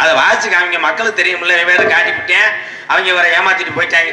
அதை வாசிச்சு காமிங்க, மக்களுக்கு தெரியும்ல. வேற காட்டிவிட்டேன், அவங்க வர ஏமாத்திட்டு போயிட்டாங்க.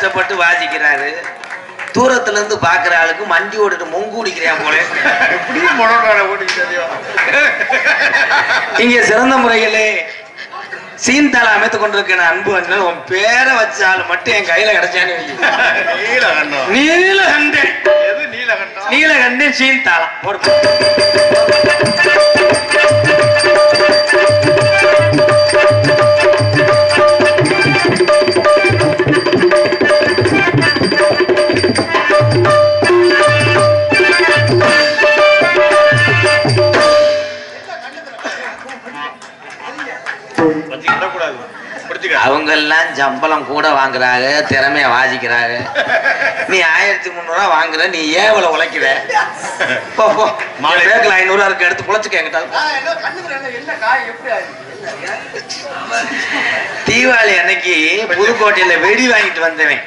கஷ்டப்பட்டு வாசிக்கிறாரு. தூரத்துல இருந்து பாக்குற ஆளுக்கு மண்டி ஓடிட்டு மொங்கு குடிக்கிறான் போல. இப்படியும் மொனோட ஓடிக்கு தெரியும். இங்க சிறந்த முறையிலே சீன்தால அமைத்து கொண்டிருக்கிற அன்பு வந்து உன் பேரை வச்சாலும் மட்டும் என் கையில கிடைச்சான்னு நீலகண்டம். நீலகண்டன். எது நீலகண்டம்? நீலகண்டன் சீன்தாளம் போடு. அவங்க எல்லாம் சம்பளம் கூட வாங்குறாங்க, திறமைய வாசிக்கிறாங்க. நீ 1300 வாங்குற, நீ ஏவல உழைக்கிற. பேக்கில் 500 இருக்கு, எடுத்து குழைச்சுக்க. எங்கிட்ட தீபாவளி அன்னைக்கு புதுக்கோட்டையில வெடி வாங்கிட்டு வந்தவன்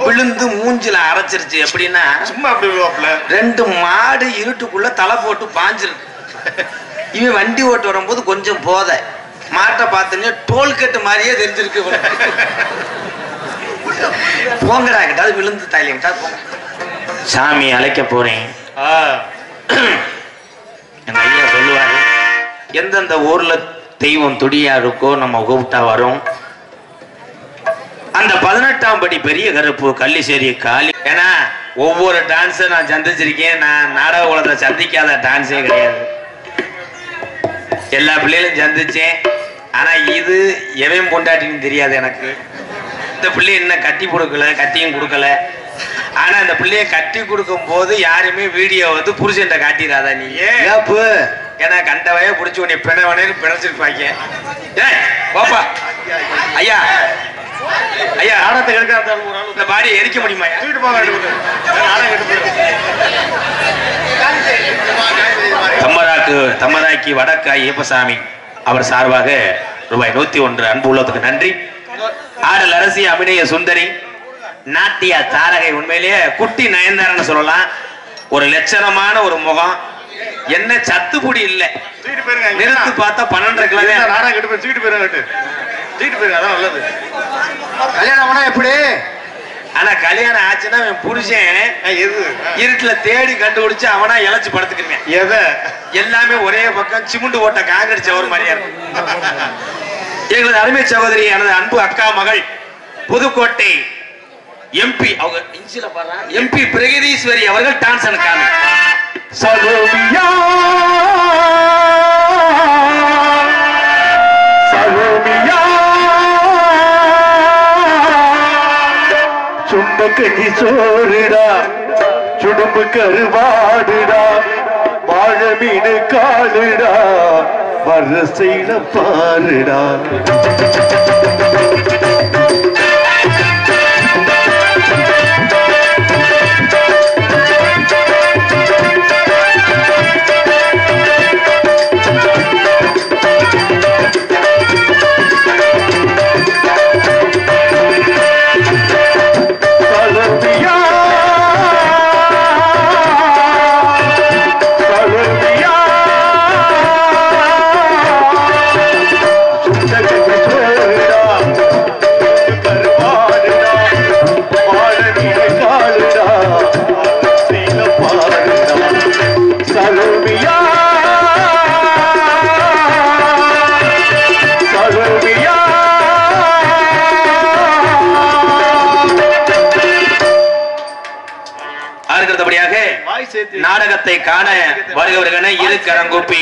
விழுந்து மூஞ்சில அரைச்சிருச்சு. எப்படின்னா சும்மா அப்படி 2 மாடு இருட்டுக்குள்ள தலை போட்டு பாஞ்சிருக்கு. இவன் வண்டி ஓட்டு வரும்போது கொஞ்சம் போத மாட்டை பார்த்துன்னு டோல்கட்டு மாதிரியே தெரிஞ்சிருக்கு. போங்கடா கிட்டாது விழுந்து தாயிலிட்டா போங்க. சாமி அழைக்க போறேன். என் ஐயா சொல்லுவாரு, எந்தெந்த ஊர்ல தெய்வம் துடியா இருக்கோ நம்ம கூப்பிட்டா வரும். அந்த 18ஆம் படி பெரிய கருப்பு கள்ளிசேரி காளி. ஏன்னா ஒவ்வொரு டான்ஸை நான் சந்திச்சிருக்கேன். நான் நாடக உலகத்தை சந்திக்காத டான்ஸே கிடையாது. எல்லா பிள்ளைகளும் சந்திச்சேன். ஆனா இது எவன் பொண்டாட்டின்னு தெரியாது எனக்கு. இந்த பிள்ளைய இன்னும் கட்டி கொடுக்கல, கட்டியும் கொடுக்கல. ஆனா இந்த பிள்ளைய கட்டி கொடுக்கும் போது யாருமே வீடியோ வந்து புருஷன்ட்ட காட்டிடாதா நீ ஏப்பு. ஏன்னா கண்டவைய புடிச்சு உன்னை பிணவனேன்னு பிணைச்சிருப்பாங்க. பாப்பா ஐயா ஐயா ஆடத்தை எடுக்க இந்த பாடியை எரிக்க முடியுமா? தம்மராக்கி வடக்கு ஐயப்பசாமி அவர் சார்பாக ரூபாய் 101 அன்பு உள்ளத்துக்கு நன்றி. ஆடல் அரசி அபிநய சுந்தரி நாட்டிய தாரகை. உண்மையிலேயே குட்டி நயன்தாரன்னு சொல்லலாம். ஒரு லட்சணமான ஒரு முகம். என்ன சத்துப்புடி இல்ல. நிறுத்து பார்த்தா 12 கிலோ நாடகம் கட்டு போய் தூக்கிட்டு போயிருங்க. அதான் நல்லது. கல்யாணம் எப்படி? ஆனா கல்யாணம் ஆச்சுன்னா அவன் புருஷன் இருட்டுல தேடி கண்டுபிடிச்சு அவனா இழைச்சு படுத்துக்கிறேன். எல்லாமே ஒரே பக்கம் சிமுண்டு ஓட்ட காங்கிரட் சவர் மாதிரியா இருக்கும். எங்களது அருமை சகோதரி எனது அன்பு அக்கா மகள் புதுக்கோட்டை எம்பி அவங்க இஞ்சில பாரு எம்பி பிரகதீஸ்வரி அவர்கள் டான்ஸ் அனுக்காங்க. சலோமியா சலோமியா சுண்டக்கடி சோறுடா சுடும்பு கருவாடுடா வாழ மீனு காலுடா வரிசையில பாருடா. நாடகத்தை காண வருகிறவர்களை இரு கரங்கூப்பி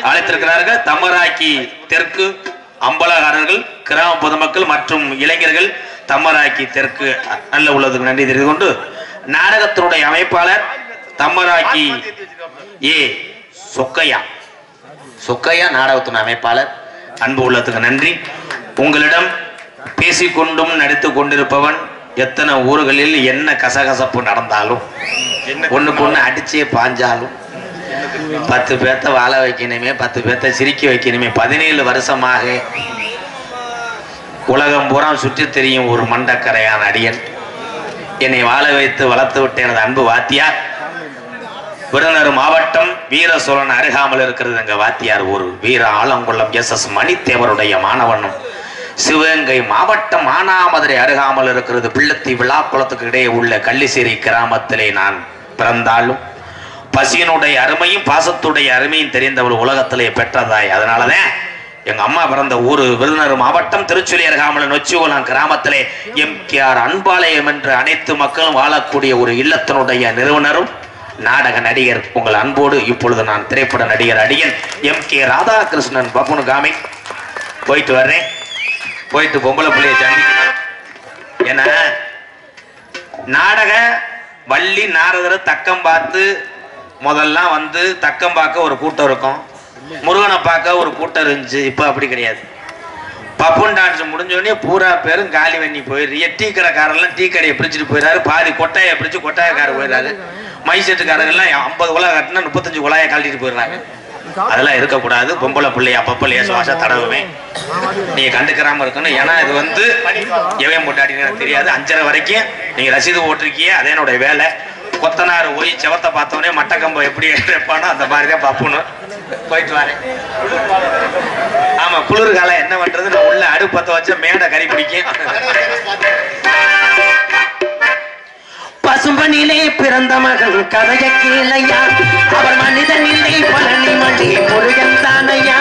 அழைத்திருக்கிறார்கள். தம்மராக்கி தெற்கு அம்பலகாரர்கள், கிராம பொதுமக்கள் மற்றும் இளைஞர்கள் தம்மராக்கி தெற்கு நல்ல உள்ளதுக்கு நன்றி தெரிந்து கொண்டு நாடகத்தினுடைய அமைப்பாளர் தம்மராக்கி சொக்கையா நாடகத்தின் அமைப்பாளர் அன்பு உள்ளதுக்கு நன்றி. உங்களிடம் பேசிக்கொண்டும் நடித்துக் கொண்டிருப்பவன் எத்தனை ஊர்களில் என்ன கசகசப்பு நடந்தாலும் ஒண்ணுக்கு ஒண்ணு அடிச்சே பாஞ்சாலும் 10 பேர்த்த வாழ வைக்கணுமே, 10 பேர்த்த சிரிக்க வைக்கணுமே. 17 வருஷமாக உலகம் பூரா சுற்றி தெரியும் ஒரு மண்டக்கரையான அடியன். என்னை வாழ வைத்து வளர்த்து விட்ட எனது அன்பு வாத்தியார். விருதுநகர் மாவட்டம் வீர சோழன் அருகாமல் இருக்கிறது எங்க வாத்தியார். ஒரு வீர ஆலங்குளம் SS மணித்தேவருடைய மாணவனும் சிவகங்கை மாவட்டம் மானாமதுரை அருகாமல் இருக்கிறது பிள்ளத்தி விழாக்குளத்துக்கு இடையே உள்ள கள்ளிசேரி கிராமத்திலே நான் பிறந்தாலும் பசியனுடைய அருமையும் பாசத்துடைய அருமையும் தெரிந்தவள் உலகத்திலே பெற்றதாய். அதனாலதான் எங்க அம்மா பிறந்த ஊர் விருதுநகர் மாவட்டம் திருச்சுழி அருகாமல் நொச்சிகுளம் கிராமத்திலே எம்கேஆர் அன்பாலயம் என்று அனைத்து மக்களும் வாழக்கூடிய ஒரு இல்லத்தினுடைய நிறுவனரும் நாடக நடிகர் உங்கள் அன்போடு இப்பொழுது நான் திரைப்பட நடிகர் அடியன் எம்.கே. ராதாகிருஷ்ணன் பப்புனு காமி போயிட்டு வர்றேன். போயிட்டு பொம்பளை பிள்ளைய சந்திக்கிறேன். ஏன்னா நாடக வள்ளி நாரதர் தக்கம் பார்த்து முதல்லாம் வந்து தக்கம் பார்க்க ஒரு கூட்டம் இருக்கும், முருகனை பார்க்க ஒரு கூட்டம் இருந்துச்சு. இப்போ அப்படி கிடையாது. பப்புன் டான்ஸ் முடிஞ்சோடனே பூரா பேரும் காலி வண்ணி போயிடுறீங்க. டீ கடைக்காரெல்லாம் டீ கடையை பிரிச்சுட்டு போயிடாரு, பாதி கொட்டாயை பிரிச்சு கொட்டாயக்காரர் போயிடாரு, மைசெட்டுக்காரங்கெல்லாம் 50 குழாய் கட்டினா 35 குழாயை கழட்டிட்டு போயிடுறாங்க. அதெல்லாம் இருக்கக்கூடாது. பொம்பளை பிள்ளைய அப்பப்போ லேசுவாசா தடவுமே நீங்க கண்டுக்கிறாம இருக்கணும். ஏன்னா இது வந்து எவன் போட்டாட்டின்னு எனக்கு தெரியாது. 5:30 வரைக்கும் நீங்க ரசீது போட்டிருக்கீங்க, அதே என்னுடைய வேலை. கொத்தனார் போய் செவத்தை பார்த்தோன்னே மட்டக்கம்பை எப்படி எடுப்பானோ அந்த மாதிரிதான் பப்புன்னு போயிட்டு வரேன். ஆமா, குளிர்காலம் என்ன பண்றது, நான் உள்ள அடுப்பத்தை வச்ச மேடை கறி பிடிக்கும். பசும்பனிலே பிறந்த மகன் கதைய கீழையா, அவர் மனிதனிலே பழனி மணி முருகன் தானையா.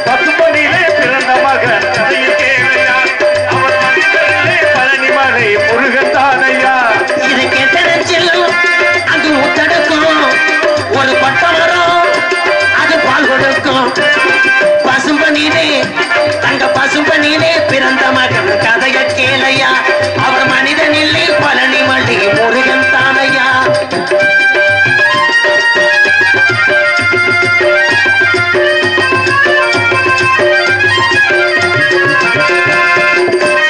பசும்பனிலே பிறந்த மகன் கதைய கீழையா, அவர் மனிதனிலே பழனி மணி முருகன் தானையா. இது கேட்டனச்சில் அது முத்தெடுக்கும், ஒரு பட்டமரம் அது பால் கொடுக்கும். பசும்பனிலே தங்க பசும்பனிலே பிறந்த மகன் கதைய கேளையா, அவர் மனிதனில்லை பழனி மணி முருகன் தானையா.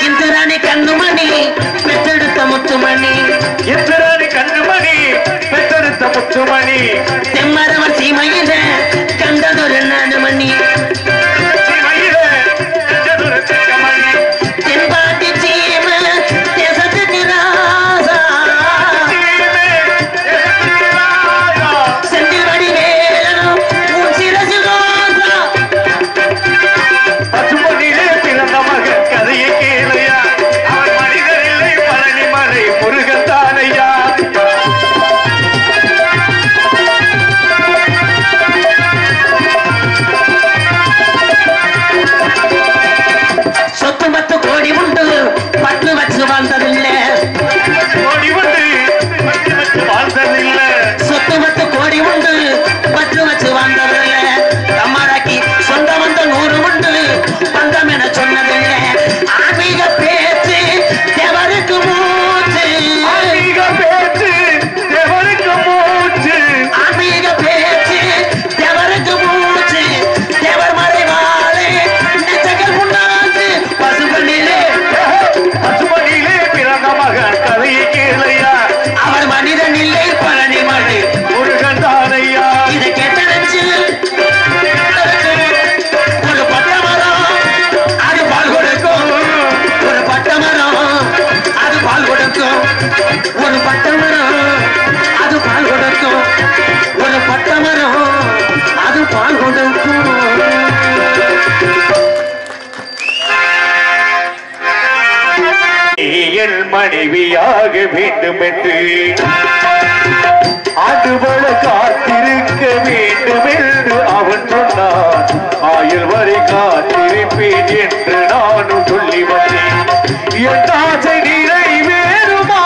இந்திராணி கண்ணுமணி பெற்றெடுத்த முத்துமணி, இந்திராணி கண்ணுமணி பெற்றெடுத்த முத்துமணி, தெம்மரவன் சீமையில கண்டதொரு நானுமணி, தென்பாண்டி சீம தேசத்துக்கு ராசா, செந்தில் வடிவேலனும் உன் சிரசு ரோசா. பசும்பொன்னிலே பிறந்த மகன் கதையை கேளையா, அவன் மனிதனில்லை பழனி மலை முருகன் தானையா. சொத்து 10 கோடி உண்டு, 10 வச்சு வாழ்ந்ததில்லை. கோடி உண்டு வாழ்ந்ததில்லை, சொத்து 10 கோடி உண்டு, 10 வச்சு வாழ்ந்ததில்லை. அம்மாடாக்கி சொந்த வந்த 100 உண்டு, பந்தம் என சொன்னதில்லை. ஆன்மீக பேச்சு தேவருக்கு மூச்சு, ஆன்மீக பேச்சு தேவருக்கு மூச்சு, ஆன்மீக பேச்சு தேவருக்கு மூச்சு. தேவர் மறைவாளே நெச்சங்கள் உண்டாச்சு. பசுபொன்னிலே பசும்பொன்னிலே பிறந்த மகன் கதையை கேளையா, அவர் மனிதன் இல்லை பழனி மலை முருகன் தானையா. இதை கேட்டனச்சு ஒரு பட்டமரம் அது பால் கொடுக்கும், ஒரு பட்டமரம் அது பால் கொடுக்கும், ஒரு பட்டமரம் அது பால் கொடுக்கும், ஒரு பட்டமரம் அது பால் கொடுக்கும். என் மனைவியாக வேண்டும் என்று அதுபோல காத்திருக்க வேண்டும் என்று அவன் சொன்னான். ஆயுள் வரை காத்திருப்பேன் என்று நானும் சொல்லி வந்தேன். என் ஆசை நிறைவேறுமா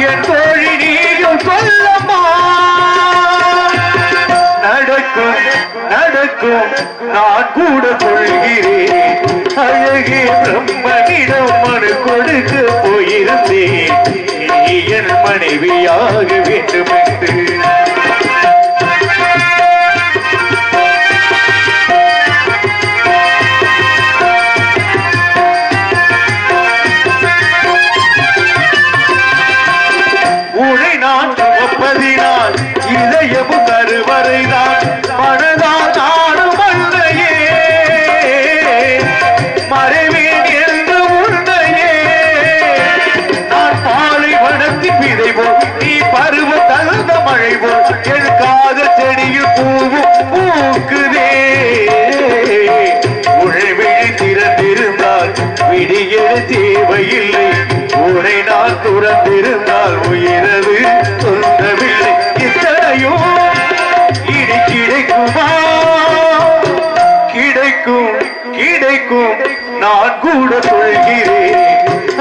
என் தோழி நீயும் சொல்லம்மா. நடக்கும் நடக்கும் நான் கூட சொல்கிறேன். அழகே பிரம்மனிடம் மனு கொடுக்க போயிருந்தேன். நீ என் மனைவியாக வேண்டும் என்று. உனை நான் சுமப்பதினால் இதயமும் கருவறைதான் மனதால் நானும் அல்லையே. மறைவேன் என்று உன்னையே நான் பாலைவனத்தின் விதை போல், நீ பருவ தகுந்த மழை போல் துறந்திருந்தால் உயிரது சொந்தமில்லை இத்தனையும் இனி கிடைக்குமா கிடைக்கும் கிடைக்கும் நான் கூட சொல்கிறேன்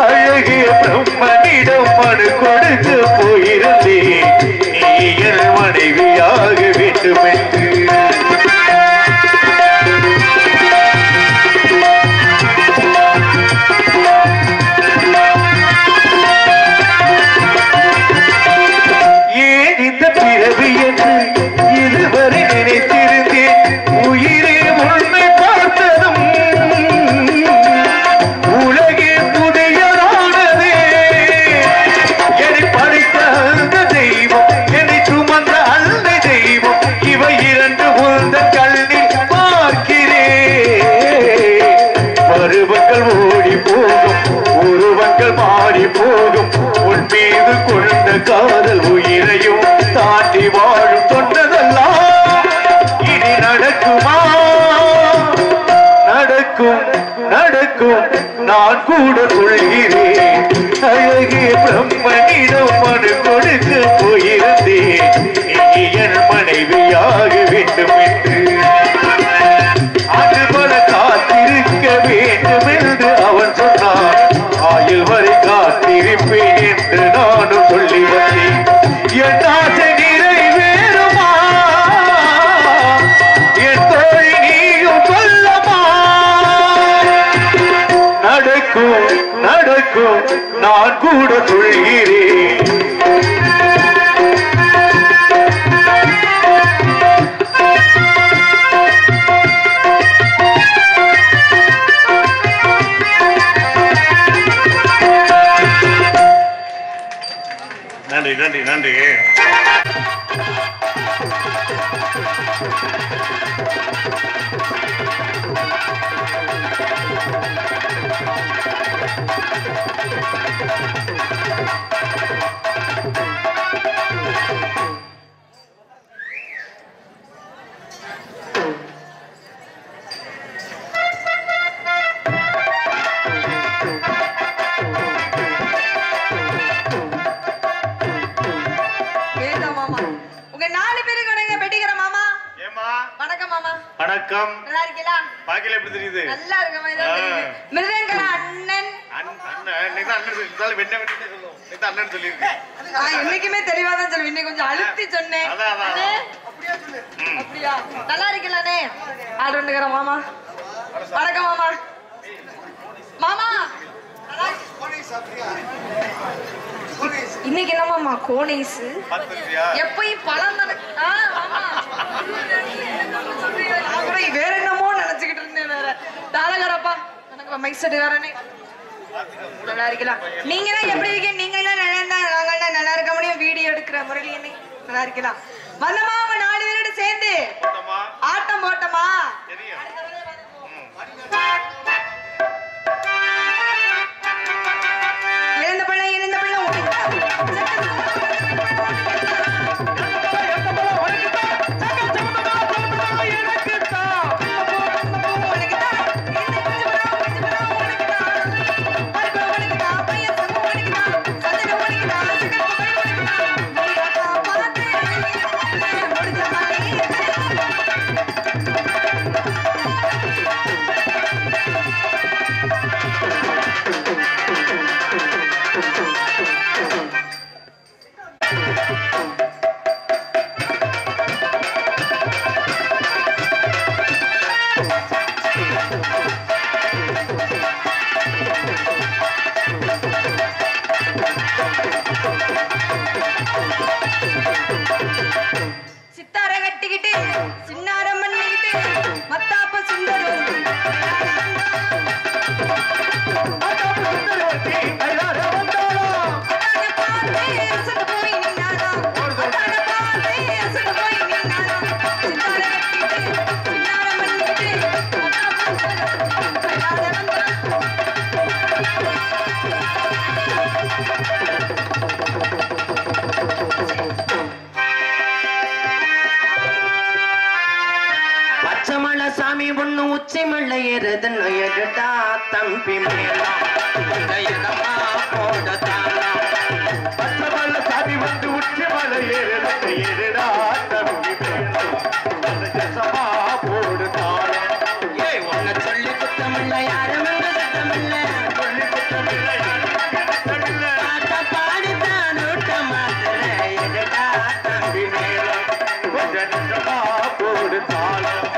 அழகிய பிரம்மனிடம் மனு கொடுத்து போயிருந்தேன் நீ என் மனைவியாக வேண்டும் என்று ஏன் இந்த பிறவி என்று இதுவரை நினைத்திருந்தேன் உயிரே உன்னை பார்த்ததும் உலகே புதியதானதே என்னை படைத்த அந்த தெய்வம் என்னை சுமந்த அந்த தெய்வம் இவை இரண்டு உந்த கல்லில் பார்க்கிறேன் பருவங்கள் ஓடி போகும் உருவங்கள் மாறி போகும் உன் மீது கொண்ட காதல் உயிரையும் தாண்டி வாழும் தொண்டதெல்லாம் இனி நடக்குமா நடக்கும் நடக்கும் நான் கூட சொல்கிறேன் அழகிய பிரம்மனிடம் மனு கொடுக்க போயிருந்தேன் நீ என் மனைவியாக வேண்டும் என்று அதுபோல காத்திருக்க வேண்டும் என்று அவன் சொன்னான் ஆயுள் வரை காத்திருப்பேன் என்று நானும் சொல்லி வந்தேன் என் ஆசை நிறைவேறுமா என் தோழி நீயும் சொல்லமா நடக்கும் நடக்கும் நான் கூட சொல்கிறேன் நன்றி நன்றி நன்றி வணக்கம் நல்லா இருக்கீங்களா? பாக்கல எப்படி தெரியுது? நல்லா இருக்கமா இதோ தெரியுது. மிருதங்கல அண்ணன் நீங்க அண்ணன் சொல்லிட்டால வெண்ண வெண்ணே சொல்லுவோம். நீங்க அண்ணன் சொல்லிருக்கீங்க. நான் என்னைக்குமே தெளிவா தான் சொல்லுவேன். இன்னைக்கு கொஞ்சம் அழுத்தி சொன்னேன். அப்படியே சொல்லு. அப்படியா? நல்லா இருக்கீங்களானே? ஆள் ரெண்டுங்கற மாமா. வணக்கம் மாமா. மாமா இன்னைக்கு என்ன மாமா கோனேஸ் எப்பயும் பழம் தானே. ஆமா வேற என்னமோ நினைச்சுக்கிட்டு இருந்தேன். வேற தாளகரப்பா எனக்கு மைக் செட் வேறனே. நல்லா இருக்கலாம். நீங்க எல்லாம் எப்படி இருக்கீங்க? நீங்க எல்லாம் நல்லா இருந்தா நாங்கெல்லாம் நல்லா இருக்க முடியும். வீடியோ எடுக்கிற முறையில என்ன நல்லா இருக்கலாம். வந்தமா அவங்க 4 பேரோட சேர்ந்து ஆட்டம் போட்டமா? எழுந்த பிள்ளை சாமி ஒண்ணு உச்சி மலை ஏறுதுன்னு எடுத்தா தம்பி மேலாம் போடத்தானா எதுடா தம்பி சமா போடு தாளம் ஏய் உன்னை சொல்லி குத்தமில்ல யாரும் சத்தமில்ல சொல்லி குத்தமில்ல பாட்ட பாடித்தான் ஊட்ட மாத்திர எதுடா தம்பி மேலம் கொஞ்சம் சமா போடு தாளம்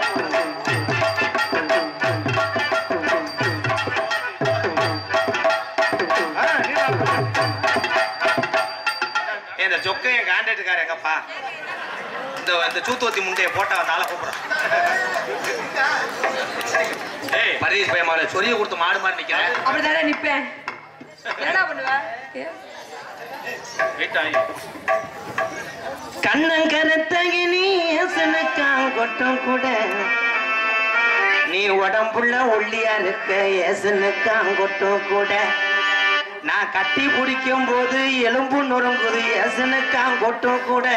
இந்த சொக்கையும் கான்ட்ராக்டுக்கார எங்கப்பா இந்த சூத்தோத்தி முண்டைய போட்டா வந்தால கூப்பிடுறான். பரீஷ் பயமால சொரிய கொடுத்து மாடு மாதிரி நிக்கிறேன். அப்படிதானே நிப்பேன். என்னடா பண்ணுவ? கண்ணங்கரத்தகி நீ ஏசனுக்கான் கொட்டம் கூட நீ உடம்புள்ள ஒல்லியா இருக்க ஏசனுக்கான் கொட்டம் கூட நான் கட்டி பிடிக்கும் போது எலும்பு நொறுங்குது ஏசனுக்கான் கொட்டம் கூட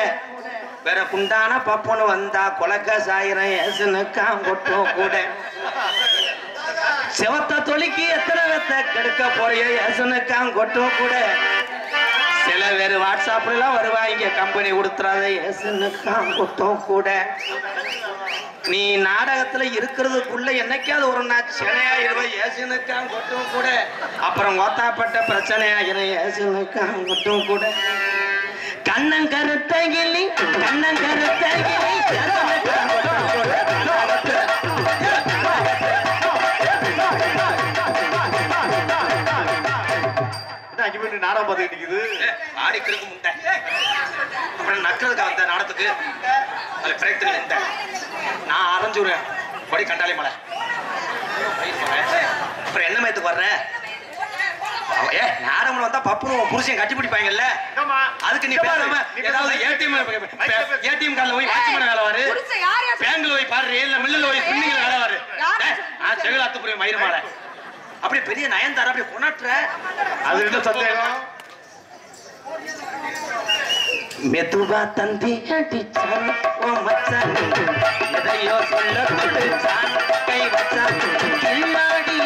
வேற குண்டான பப்பனு வந்தா கொலக்க சாயிரம் ஏசனுக்கான் கொட்டம் கூட செவத்த தொலிக்கு எத்தனை வெத்த கெடுக்க போறிய ஏசனுக்கான் கொட்டம் கூட சில பேர் வாட்ஸ்அப்ல எல்லாம் வருவாங்க கம்பெனி கொடுத்துறாத ஏசனுக்கான் கொட்டம் கூட நீ நாடகத்துல இருக்கிறதுக்குள்ள என்னைக்காவது ஒரு நாள் சிலையாயிருவ ஏசனுக்கான் கொட்டம் கூட அப்புறம் ஓத்தாப்பட்ட பிரச்சனையாகிற ஏசனுக்கான் கொட்டம் கூட கண்ணன் கருத்தகிலி கண்ணன் கருத்தகிலி நாடகம் பார்த்துக்கிட்டு இருக்குது ஆடி கிழக்கு முண்டை அப்புறம் நக்கிறதுக்கு வந்த நாடத்துக்கு அது பிரேக் தெரியும் நான் அரைஞ்சுடுவேன் கொடி கண்டாலே மலை அப்புறம் என்ன மயத்துக்கு வர்ற நாடகம் வந்தா பப்புனும் புருஷன் கட்டி பிடிப்பாங்கல்ல அதுக்கு நீ பேசாம ஏதாவது ஏடிஎம் கார்டுல போய் வாட்ச்மேன் வேலை வாரு பேங்க்ல போய் பாரு இல்ல மில்லுல போய் பின்னிங்கள வேலை வாரு நான் செகலாத்து புரிய மயிரமால அப்படி பெரிய நயன்தாரா அப்படி கொண்டாட்டுற அது என்ன சந்தேகம் மெதுவா தந்தி அடிச்சான் ஓ மச்சான் எதையோ சொல்ல கொடுத்தான் கை வச்சான் கில்லாடி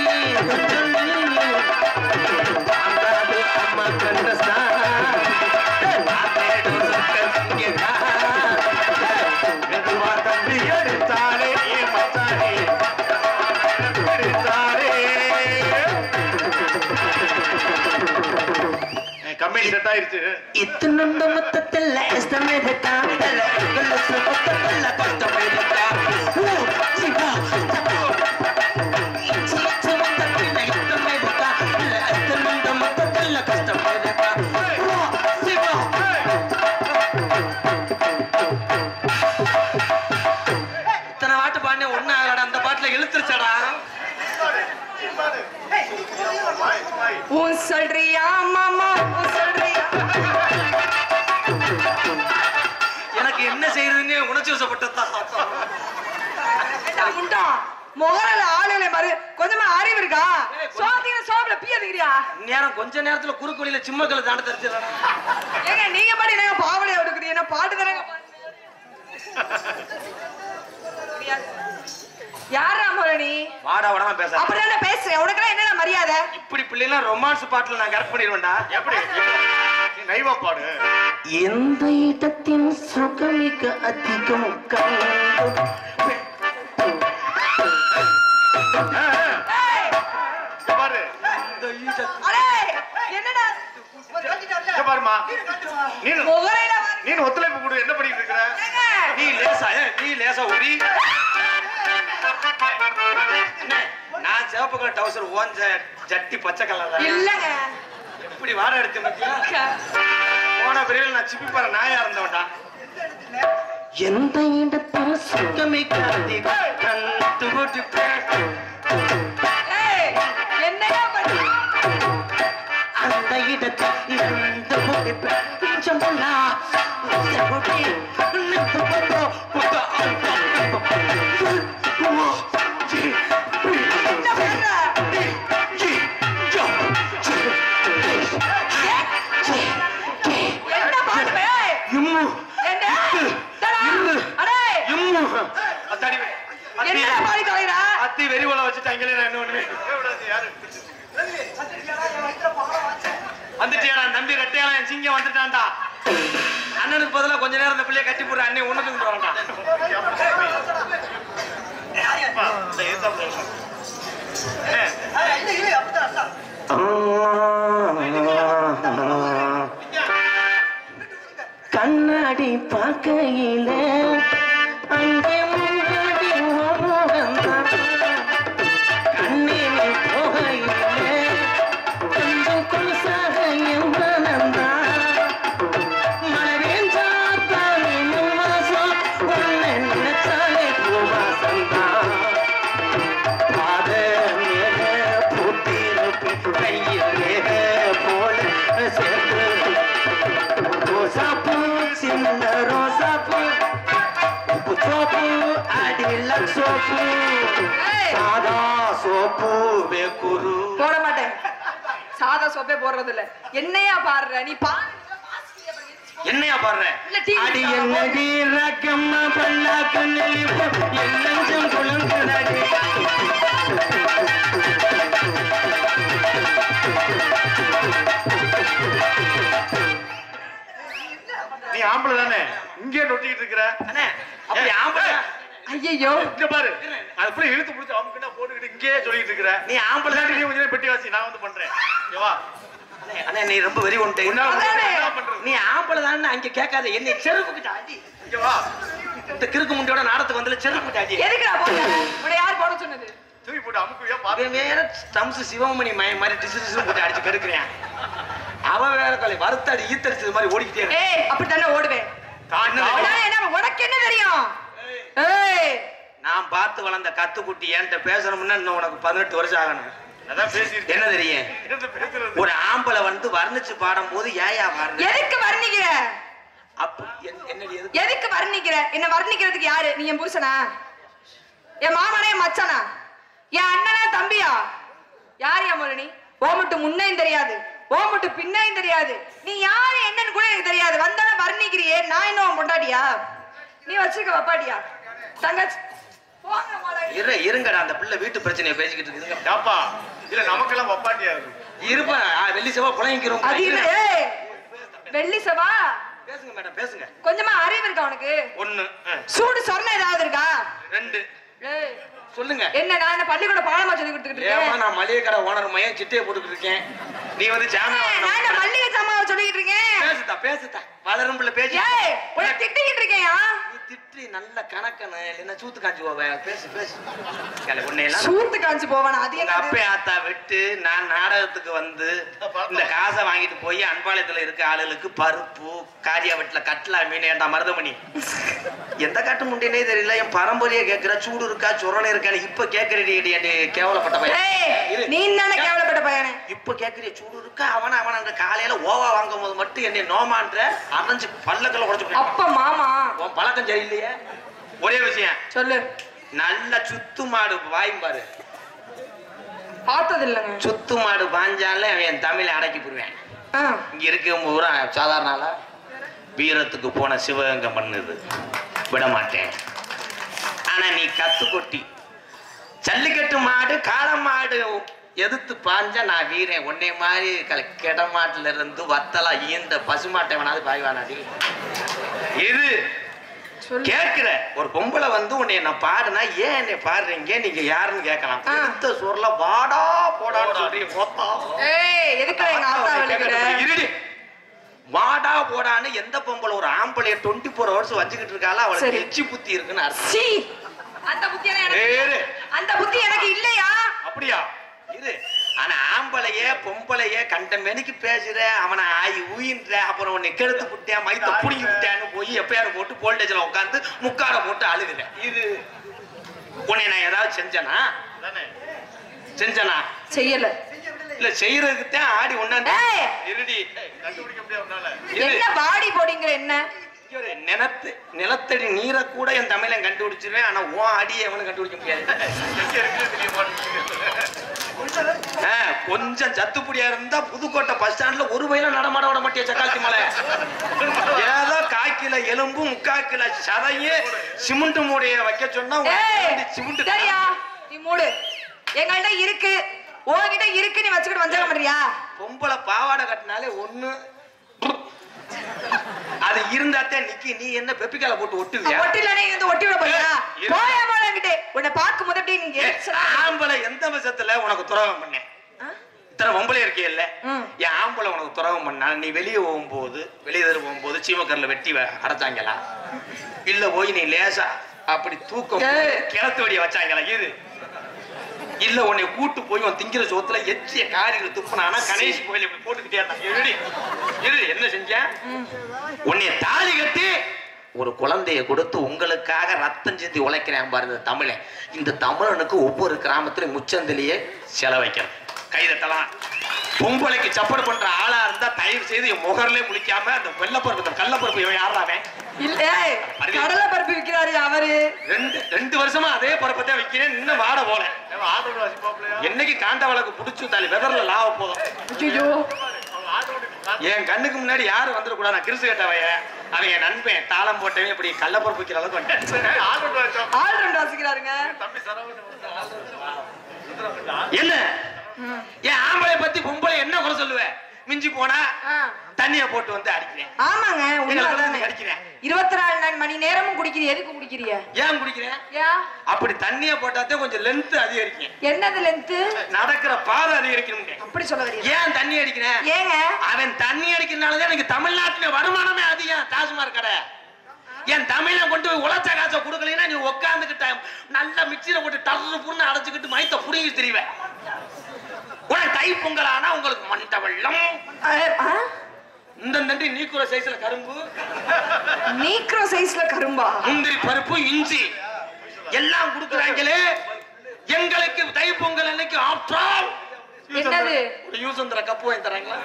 கொஞ்சம் அம்மா கண்டஸ்தான் மெதுவா தம்பி எடுத்தாலே மச்சானே கம்பெனி செட் ஆயிருச்சு இத்தனொண்டு மொத்தத்தில் இஷ்டமே இருக்கா மொத்தத்தில் கஷ்டமே இருக்கா மொத்தத்தில் கஷ்டமே இருக்கா இத்தனை பாட்டு பாடின ஒண்ணு ஆகலடா அந்த பாட்டுல இழுத்துருச்சடா உன் சொல்றியா மாமா உன் சொல்றியா எனக்கு என்ன செய்யறதுன்னு உணர்ச்சி வசப்பட்டதா முண்டா முகரல ஆளுல பாரு கொஞ்சமா அறிவு இருக்கா சோதிங்க சோப்ல பியதுங்கறியா நேரம் கொஞ்ச நேரத்துல குறுக்கு வழியில சிம்மக்கல தாண்ட தெரிஞ்சிடறாங்க ஏங்க நீங்க பாடி நீங்க பாவலையா எடுக்குறீங்க என்ன பாட்டு தானங்க யாரா முரணி வாடா வாடா பேச அப்படி என்ன பேசுறேன் உனக்கு என்னடா மரியாதை இப்படி பிள்ளைலாம் ரொமான்ஸ் பாட்டுல நான் கரெக்ட் பண்ணிடுவேன்டா எப்படி நைவா பாடு எந்த இடத்தின் சுகமிக அதிகம் பாரு அடே என்னடா பாருமா முகரையில நீ ஒத்துழைப்பு கொடு என்ன பண்ணிட்டு இருக்கிற நீ லேசா உரி நான் சிவப்பு கலர் டவுசர் ஓஞ்ச ஜட்டி பச்சை கலர் இல்லங்க எப்படி வாட எடுத்து பத்தியா போன பிரிவில் நான் சிப்பி பாரு நாயா இருந்தவன்டா எந்த இடத்தில் சுகமிக அதிகம் என்னங்க பண்ணி அந்த இடத்தில் என்ன பாடுவே என்ன பாடி தொலைடா அத்தி வெறிவள வச்சுட்டாங்களே நான் என்ன ஒண்ணுமே வந்துட்டியாடா நம்பி ரெட்டையாளன் சிங்கம் வந்துட்டான்டா அண்ணனுக்கு பதிலா கொஞ்ச நேரம் இந்த பிள்ளைய கட்டி போடுற அண்ணன் ஒண்ணு தூக்கிட்டு வரட்டான். கண்ணாடி பார்க்கையில அங்கே முன்னாடி கண்ணில் போகையில கொஞ்சம் கொலுசாக எவ்வளந்தா மலரேன் சாத்தானே வாசம் உன்னை நினைச்சாலே பூவாசந்தா பாத மேல பூத்திருப்பு கையில் மேக போல சேர்ந்து ரோசாப்பூ சின்ன ரோசாப்பூ உப்பு சோப்பு அடியில் சோப்பு சாதா சோப்பு வேக்குரு போட மாட்டேன். சாதா சோப்பே போடுறது இல்ல. என்னையா பாடுற நீ பாரு. என்னையா பாடுற? இல்ல டீ அடி என்னடி ரக்கம்மா பல்லாக்கு நெளிப்பு எல்லஞ்சம் குளங்குதடி நீ ஆம்பளை தானே இங்கே நொட்டிக்கிட்டு இருக்கிற அண்ணே அப்படி ஆம்பளை ஐயோ இங்க பாரு அது அப்படியே இழுத்து பிடிச்சி அவங்க போட்டுக்கிட்டு இங்கேயே சொல்லிட்டு இருக்கிற நீ ஆம்பளை நீ கொஞ்சம் பெட்டி வாசி நான் வந்து பண்றேன் ஓகேவா அண்ணே நீ ரொம்ப வெறி உன்ட்ட என்ன பண்றது நீ ஆம்பளை தானே அங்க கேட்காத என்னை செருப்புக்கிட்ட அடி. இங்க வா இந்த கிறுக்கு முண்டியோட நாடத்துக்கு வந்து செருப்புக்கிட்ட அடி. எதுக்குடா போட்ட? உன்னை யார் போட சொன்னது? தூக்கி போட்டு அமுக்குவியா பாரு அவன் வேற ஸ்டம்ஸ் சிவமணி மாதிரி டிசு போட்டு அடிச்சு கெடுக்கிறேன். அவன் வேற கொலை வறுத்தாடி ஈத்தடிச்சது மாதிரி ஓடிக்கிட்டே இருக்கு. ஏய் அப்படி தானே ஓடுவேன். தான் என்ன உனக்கு என்ன தெரியும்? ஏய் நான் பார்த்து வளர்ந்த கத்துக்குட்டி என்கிட்ட பேசணும்னா இன்னும் உனக்கு 18 வருஷம் ஆகணும். அதான் பேசிட்டு என்ன தெரியும்? என்ன பேசுறது ஒரு ஆம்பளை வந்து வர்ணிச்சு பாடும் போது ஏயா வர்ணி எதுக்கு வர்ணிக்கிற? அப்ப என்னடி எதுக்கு? எதுக்கு வர்ணிக்கிற? என்ன வர்ணிக்கிறதுக்கு யாரு? நீ என் புருஷனா? என் மாமனா? என் மச்சானா? என் அண்ணனா? தம்பியா? யார் யா முரணி? ஓ மட்டும் முன்னையும் தெரியாது, ஓ மட்டும் பின்னையும் தெரியாது. நீ யாரு என்னன்னு கூட எனக்கு தெரியாது. வந்தாலும் வர்ணிக்கிறியே. நான் என்ன உன் பொண்டாட்டியா? நீ வச்சுக்க வப்பாட்டியா? தங்கச்சி போங்க முதல்ல. இருங்கடா அந்த பிள்ளை வீட்டு பிரச்சனையை பேசிக்கிட்டு இருக்குதுங்க. ஏப்பா இல்ல நமக்கெல்லாம் வப்பாட்டியா இருக்கும் இருப்பேன் வெள்ளி செவ்வா புலங்கிக்கிறோம். அது இல்ல. ஏய் வெள்ளி செவா பேசுங்க மேடம் பேசுங்க. கொஞ்சமா அறிவு இருக்கா உனக்கு? 1 சூடு சொன்ன ஏதாவது இருக்கா? 2 ஏய் சொல்லுங்க. என்ன நான் என்ன பள்ளிக்கூட பாடமா சொல்லி கொடுத்துக்கிட்டு ஏமா இருக்கேன்? நான் மளிகை கடை ஓனர் மையம் சிட்டையை போட்டுக்கிட்டு இருக்கேன். நீ வந்து நான் என்ன மல்லிகை சாமாவை சொல்லிக்கிட்டு இருக்கேன்? பேசுதா வளரும் பிள்ளை பேசி. ஏய் உன்னை திட்டிக்கிட்டு இருக்கேன்யா. நீ திட்டி நல்ல கணக்கன இல்லைன்னா சூத்து காஞ்சி போவ. பேசு பேசு உன்னை எல்லாம் சூத்து காஞ்சி போவானா? அது எங்க என்ன? அப்பே ஆத்தா விட்டு நான் நாடகத்துக்கு வந்து இந்த காசை வாங்கிட்டு போய் அன்பாளையத்துல இருக்க ஆளுகளுக்கு பருப்பு காரியா வீட்டுல கட்டலா மீன் ஏண்டா மருதமணி எந்த காட்டு முண்டினே தெரியல. என் பரம்பரையா கேட்கிற சூடு இருக்கா சொரணை இருக்கான்னு இப்ப கேட்கறடி கேவலப்பட்ட பையன். நீ தானே கேவலப்பட்ட பையனே. இப்ப கேட்கறிய சூடு இருக்கா அவன அந்த காலையில ஓவா வாங்கும் போது மட்டும் என்னை நோமான்ற அரைஞ்சு பல்லக்கல்ல உடைச்சு அப்ப மாமா உன் பழக்கம் சரியில்லையே. ஒரே விஷயம் சொல்லு. நல்ல சுத்து மாடு வாயும் பாரு. பார்த்தது இல்லைங்க. சுத்து மாடு பாஞ்சால அவன் தமிழை அடக்கி போடுவேன். இங்க இருக்க பூரா சாதாரண ஆளா வீரத்துக்கு போன சிவகங்கை பண்ணுது விட மாட்டேன். ஆனா நீ கத்து கொட்டி ஜல்லிக்கட்டு மாடு காளை மாடு எதிர்த்து பாஞ்சா நான் வீரன் உன்னை மாதிரி கிட மாட்டுல இருந்து வத்தலா ஈந்த பசுமாட்டை வேணாது பாய்வானாடி. இது கேட்கிற ஒரு பொம்பளை வந்து உன்னை நான் பாடுனா ஏன் என்னை பாடுறீங்க நீங்க யாருன்னு கேட்கலாம். எடுத்த சோர்ல வாடா போடான்னு சொல்றீங்க. எதுக்கு எங்க ஆத்தா விழுகிற? இருடி வாடா போடான்னு எந்த பொம்பளை ஒரு ஆம்பளைய 24 ஹவர்ஸ் வச்சுக்கிட்டு இருக்கால அவளுக்கு எச்சி புத்தி இருக்குன்னு அர்த்தம். அந்த புத்தி எனக்கு இல்லையா? அப்படியா? இது ஆனா ஆம்பளைய பொம்பளைய கண்ட மெனிக்கு பேசுற அவனை ஆயி ஊயின்ற அப்புறம் உன்னை கெடுத்து விட்டேன் மைத்த புடிங்கி விட்டேன்னு போய் எப்பயாரு போட்டு போல்டேஜ்ல உட்காந்து முக்காட போட்டு அழுகுறேன். இது உன்னை நான் ஏதாவது செஞ்சனா? செய்யல. இல்ல செய்யறதுக்கு தான் ஆடி ஒண்ணாந்து இருடி கண்டுபிடிக்க முடியாது. என்ன பாடி போடிங்கிற என்ன? நிலத்தடி நீரை கூட என் தமிழன் கண்டுபிடிச்சிருவேன். ஆனா உன் அடியை எவனும் கண்டுபிடிக்க முடியாது. கொஞ்சம் சத்துப்படியா இருந்தா புதுக்கோட்டை பஸ் ஸ்டாண்ட்ல ஒரு வயல நடமாட விட மாட்டிய சக்காத்தி மலை. ஏதோ 1/4 கிலோ எலும்பு 3/4 கிலோ சதையே சிமெண்ட் மூடைய வைக்க சொன்னா சிமெண்ட் சரியா? நீ மூடு. எங்கள்கிட்ட இருக்கு உன்கிட்ட இருக்கு நீ வச்சுக்கிட்டு வந்தா மாதிரியா? பொம்பளை பாவாடை கட்டினாலே ஒண்ணு அது இருந்தாத்தே நிக்கி. நீ என்ன பெப்பிக்கால போட்டு ஒட்டுவியா? ஒட்டிலனே இந்த ஒட்டி விட போறியா? போயா போலங்கிட்டே. உன்னை பார்க்கும் போது அப்படியே நீங்க ஆம்பளை எந்த விஷயத்துல உனக்கு துரோகம் பண்ணேன்? இத்தனை பொம்பளை இருக்கே இல்ல, என் ஆம்பளை உனக்கு துரோகம் பண்ணா நீ வெளியே போகும்போது சீமக்கரில் வெட்டி அடைச்சாங்களா? இல்ல போய் நீ லேசா அப்படி தூக்கம் கிணத்து வடிய வச்சாங்களா? இல்ல உன்னை கூட்டு போய் உன் திங்கிற சோத்துல எச்சிய காரிகள் துப்புனானா கணேஷ் கோயில் இப்படி போட்டுக்கிட்டே என்ன செஞ்சேன்? உன்னை தாலி கட்டி ஒரு குழந்தைய கொடுத்து உங்களுக்காக ரத்தம் சிந்தி உழைக்கிறேன் பாருங்க தமிழன். இந்த தமிழனுக்கு ஒவ்வொரு கிராமத்திலும் முச்சந்திலேயே செலவைக்கிறேன். கைதட்டலாம். பொம்பளைக்கு சப்போர்ட் பண்ற ஆளா இருந்தா தயவு செய்து என் முகர்லயே முழிக்காம அந்த வெள்ளப்பருப்பு கள்ளப்பருப்பு இவன் யாராவே இல்ல கடலை பருப்பு விக்கிறாரு அவரு. 2 வருஷமா அதே பருப்பத்தை விக்கிறேன். இன்னும் வாட போல. என்னைக்கு காண்ட வழக்கு புடிச்சு தாலி வெதர்ல லாவ போதும். என் கண்ணுக்கு முன்னாடி யாரும் வந்துடக்கூடாது. நான் கிறிஸ்து கேட்டவைய அவன் என் நண்பன் தாளம் போட்டவன் இப்படி கள்ளப்பருப்பு விக்கிற அளவுக்கு என்ன என் ஆம்பளை பத்தி பொம்பளை என்ன குறை சொல்லுவேன்? மிஞ்சி போனா தண்ணிய போட்டு வந்து அடிக்கிறேன். ஆமாங்க, அடிக்கிறேன். 24 மணி நேரமும் குடிக்கிறீ. எதுக்கு குடிக்கிறீங்க? ஏன் குடிக்கிறேன்? அப்படி தண்ணிய போட்டாதே கொஞ்சம் லென்த் அதிகரிக்கும். என்னது லென்த்? நடக்கிற பாதை அதிகரிக்கணும். அப்படி சொல்ல வரீங்க? ஏன் தண்ணி அடிக்கிறேன்? ஏங்க அவன் தண்ணி அடிக்கிறதுனாலதான் எனக்கு தமிழ்நாட்டுல வருமானமே அதிகம். டாஸ்மாக் கடை என் தமிழை கொண்டு போய் உழைச்ச காசை கொடுக்கலன்னா நீ உட்காந்துக்கிட்ட நல்ல மிக்சியில போட்டு டர்ரு புண்ணு அடைச்சுக்கிட்டு மைத்த புடுங்கி திரிவேன். உனக்கு தை பொங்கல் ஆனா உங்களுக்கு மண்ட வெள்ளம். இந்த நன்றி நீக்குற சைஸ்ல கரும்பு, நீக்குற சைஸ்ல கரும்பா, முந்திரி பருப்பு, இஞ்சி எல்லாம் கொடுக்குறாங்களே. எங்களுக்கு தை பொங்கல் அன்னைக்கு ஆப்டால் என்னது ஒரு யூசந்திர கப்பு வாங்கி தராங்களா?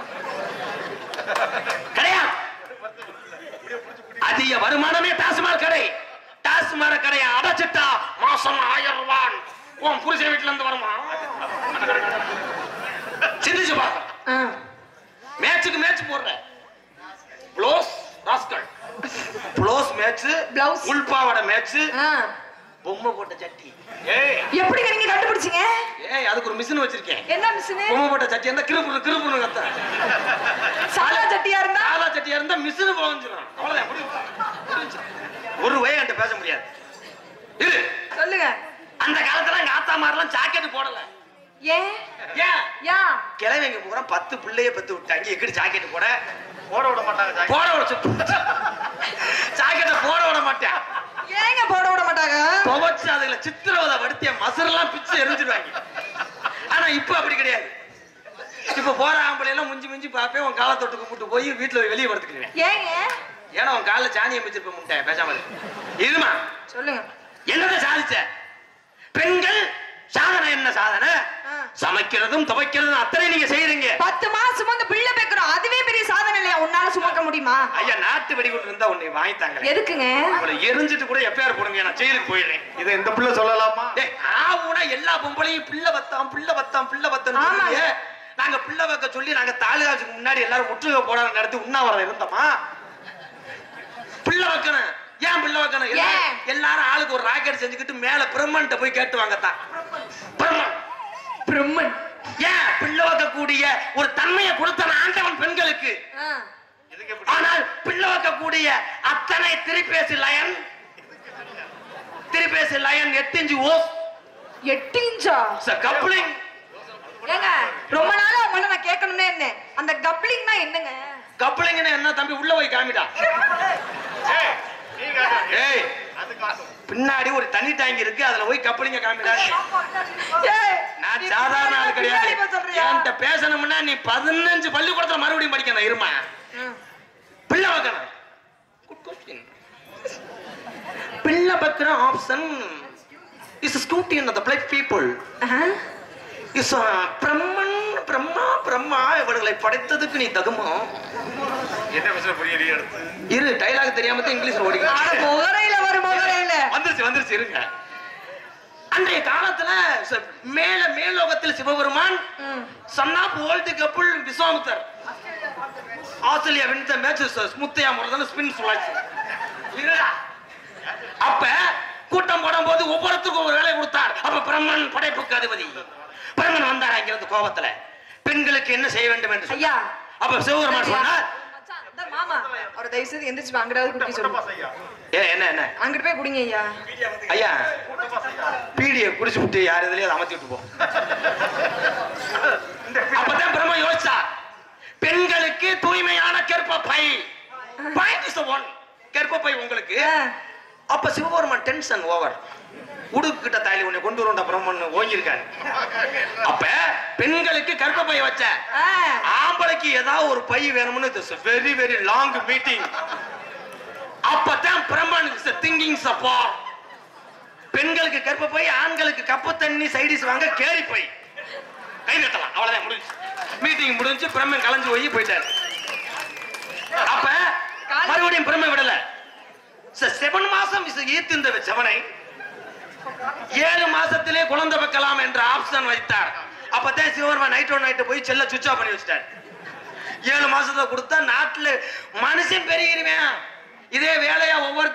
கிடையாது. அதிக வருமானமே டாஸ்மாக் கடை. டாஸ்மாக் கடையை அடைச்சிட்டா மாசம் 1000 ரூபாய் உன் புருஷன் வீட்டுல இருந்து வருமா? சிந்திச்சு பாக்க. மேட்சுக்கு மேட்ச் போடுற blouse rascal blouse match, blouse உள்பாவட மேட்ச், பொம்மை போட்ட சட்டி. எப்படி நீங்க கண்டுபிடிச்சீங்க? அதுக்கு ஒரு மிஷின் வச்சிருக்கேன். என்ன மிஷின்? பொம்மை போட்ட சட்டி இருந்தா கிருபுரு கிருபுரு கத்த. சாலா சட்டியா இருந்தா மிஷின் போஞ்சிரும். அவ்வளவுதான். ஒரு வே என்கிட்ட பேச முடியாது. இது சொல்லுங்க. அந்த காலத்துல எங்க ஆத்தா மாரெல்லாம் ஜாக்கெட் போடல. ஏன்? கிழமைங்க பூரா 10 பிள்ளைய பெத்து விட்டாங்க. எக்கடி ஜாக்கெட் போட விட மாட்டாங்க. ஜாக்கெட்டை போட விட மாட்டேன். ஏங்க போட விட மாட்டாங்க? துவச்சு அதுல சித்திரவதை வடுத்திய மசரெல்லாம் பிச்சு எரிஞ்சிருவாங்க. ஆனா இப்ப அப்படி கிடையாது. இப்ப போற ஆம்பளை எல்லாம் முஞ்சி முஞ்சி பாப்பேன். உன் காலை தொட்டு கும்பிட்டு போய் வீட்டுல வெளியே படுத்துக்கிறேன். ஏங்க? ஏன்னா உன் காலில் சாணியை பிடிச்சிருப்ப முட்டை பேசாம இதுமா சொல்லுங்க. என்னதான் சாதிச்ச? பெண்கள் சாதனை என்ன சாதனை? சமைக்கிறதும் துவைக்கிறதும் அத்தனை நீங்க செய்யறீங்க. 10 மாசம் சுமந்து பிள்ளை பெக்கிறோம். அதுவே பெரிய சாதனை இல்லையா? உன்னால சுமக்க முடியுமா? ஐயா, நாட்டு வெடிகுண்டு இருந்தா உன்னை வாங்கித்தாங்க. எதுக்குங்க? எரிஞ்சிட்டு கூட எப்பயாரு போடுங்க. நான் ஜெயிலுக்கு போயிடுறேன். இதை இந்த பிள்ளை சொல்லலாமா? ஆவுனா எல்லா பொம்பளையும் பிள்ளை பத்தம் நாங்க பிள்ளை வைக்க சொல்லி நாங்க தாலுகாவுக்கு முன்னாடி எல்லாரும் முற்றுகை போராட்டம் நடத்தி உண்ணாவிரதம் இருந்தோமா? பிள்ளை வைக்கணும். ஏன் பிள்ளை வைக்கணும்? எல்லாரும் ஆளுக்கு ஒரு ராக்கெட் செஞ்சுக்கிட்டு மேல பிரம்மன்ட்ட போய் கேட்டு வாங்கத்தான். பிரம்மன் ஏன் பிள்ளை வைக்கக்கூடிய ஒரு தன்மையை கொடுத்த ஆண்டவன் பெண்களுக்கு. ஆனால் பிள்ளை வைக்கக்கூடிய அத்தனை திரிபேசி லயன் 8 இன்ச் ஓஸ். 8 இன்ச்சா? கப்ளிங். ஏங்க ரொம்ப நாளா உங்கள்ட்ட நான் கேட்கணும்னே என்ன அந்த கப்ளிங்னா என்னங்க? கப்ளிங்னா என்ன தம்பி? உள்ள போய் காமிடா. ஏய், பின்னாடி ஒரு தண்ணி டேங்க் இருக்கு. அதுல போய் கப்ளிங்க காமிடா. நான் சாதாரண ஆள் கிடையாது. என்கிட்ட பேசணும்னா நீ 15 பள்ளிக்கூடத்துல மறுபடியும் படிக்கணும். இருமா. பிள்ளை வைக்கணும். பிள்ளை வைக்கிற option is scooty in the black people. Is Brahma இவர்களை படைத்ததுக்கு நீ தகுமா? என்ன பேச புரியல. எடுத்து இரு, டைலாக் தெரியாம தான் இங்கிலீஷ்ல ஓடிங்க. வந்துருச்சு இருங்க. அன்றைய காலத்துல மேலோகத்தில் Sivaperuman son of world couple Vishwamitra Australia win the match ஸ்முத்தையா முறதன ஸ்பின் சொல்லாச்சு. அப்ப கூட்டம் போடும்போது ஒவ்வொருத்தருக்கும் ஒரு வேலை கொடுத்தார். அப்ப பிரம்மன் படைப்புக்கு அதிபதி பிரம்மன் வந்தார். அங்கிருந்து கோபத்துல பெண்களுக்கு என்ன செய்ய வேண்டும் என்று. ஐயா, அப்ப சிவபெருமான் சொன்னார், மாமா அவர் தயவு செய்து எந்திரிச்சு வாங்கடாது குடிக்க சொல்லுங்க. என்ன என்ன அங்கிட்டு போய் குடிங்க ஐயா. ஐயா பீடியை குடிச்சு விட்டு யார் இதுலயே அமர்த்தி விட்டு போ. அப்பதான் பிரம்ம யோசிச்சா பெண்களுக்கு தூய்மையான கர்ப்பப்பை கர்ப்பப்பை உங்களுக்கு. அப்ப சிவபெருமான் டென்ஷன் ஓவர். உடுக்கிட்ட தாலி உன்னை கொண்டு வரோண்டா பிரம்மன் ஓங்கிருக்காரு. அப்ப பெண்களுக்கு கர்ப்பப்பை வச்ச ஆம்பளைக்கு ஏதாவது ஒரு பை வேணும்னு வெரி வெரி லாங் மீட்டிங். அப்பதான் பிரம்மன் திங்கிங் சப்பா பெண்களுக்கு கர்ப்பப்பை ஆண்களுக்கு கப்பு தண்ணி சைடிஸ் வாங்க கேரி பை கை தட்டலாம். அவ்வளவுதான் முடிஞ்சு. மீட்டிங் முடிஞ்சு பிரம்மன் கலஞ்சு போய் போயிட்டாரு. அப்ப மறுபடியும் பிரம்ம விடல. 7 மாசம் ஈர்த்து இந்த செவனை 7 மாசத்திலே குழந்தை வைக்கலாம் என்ற ஆப்ஷன் வைத்தார். அப்பதான் சிவபெருமான் நைட் போய் செல்ல சுவிட்ச் ஆஃப் பண்ணி வச்சிட்டார். 7 மாசத்துல கொடுத்தா நாட்டுல மனுஷன் பெருகிருவேன். இதே வேலையா ஒவ்வொரு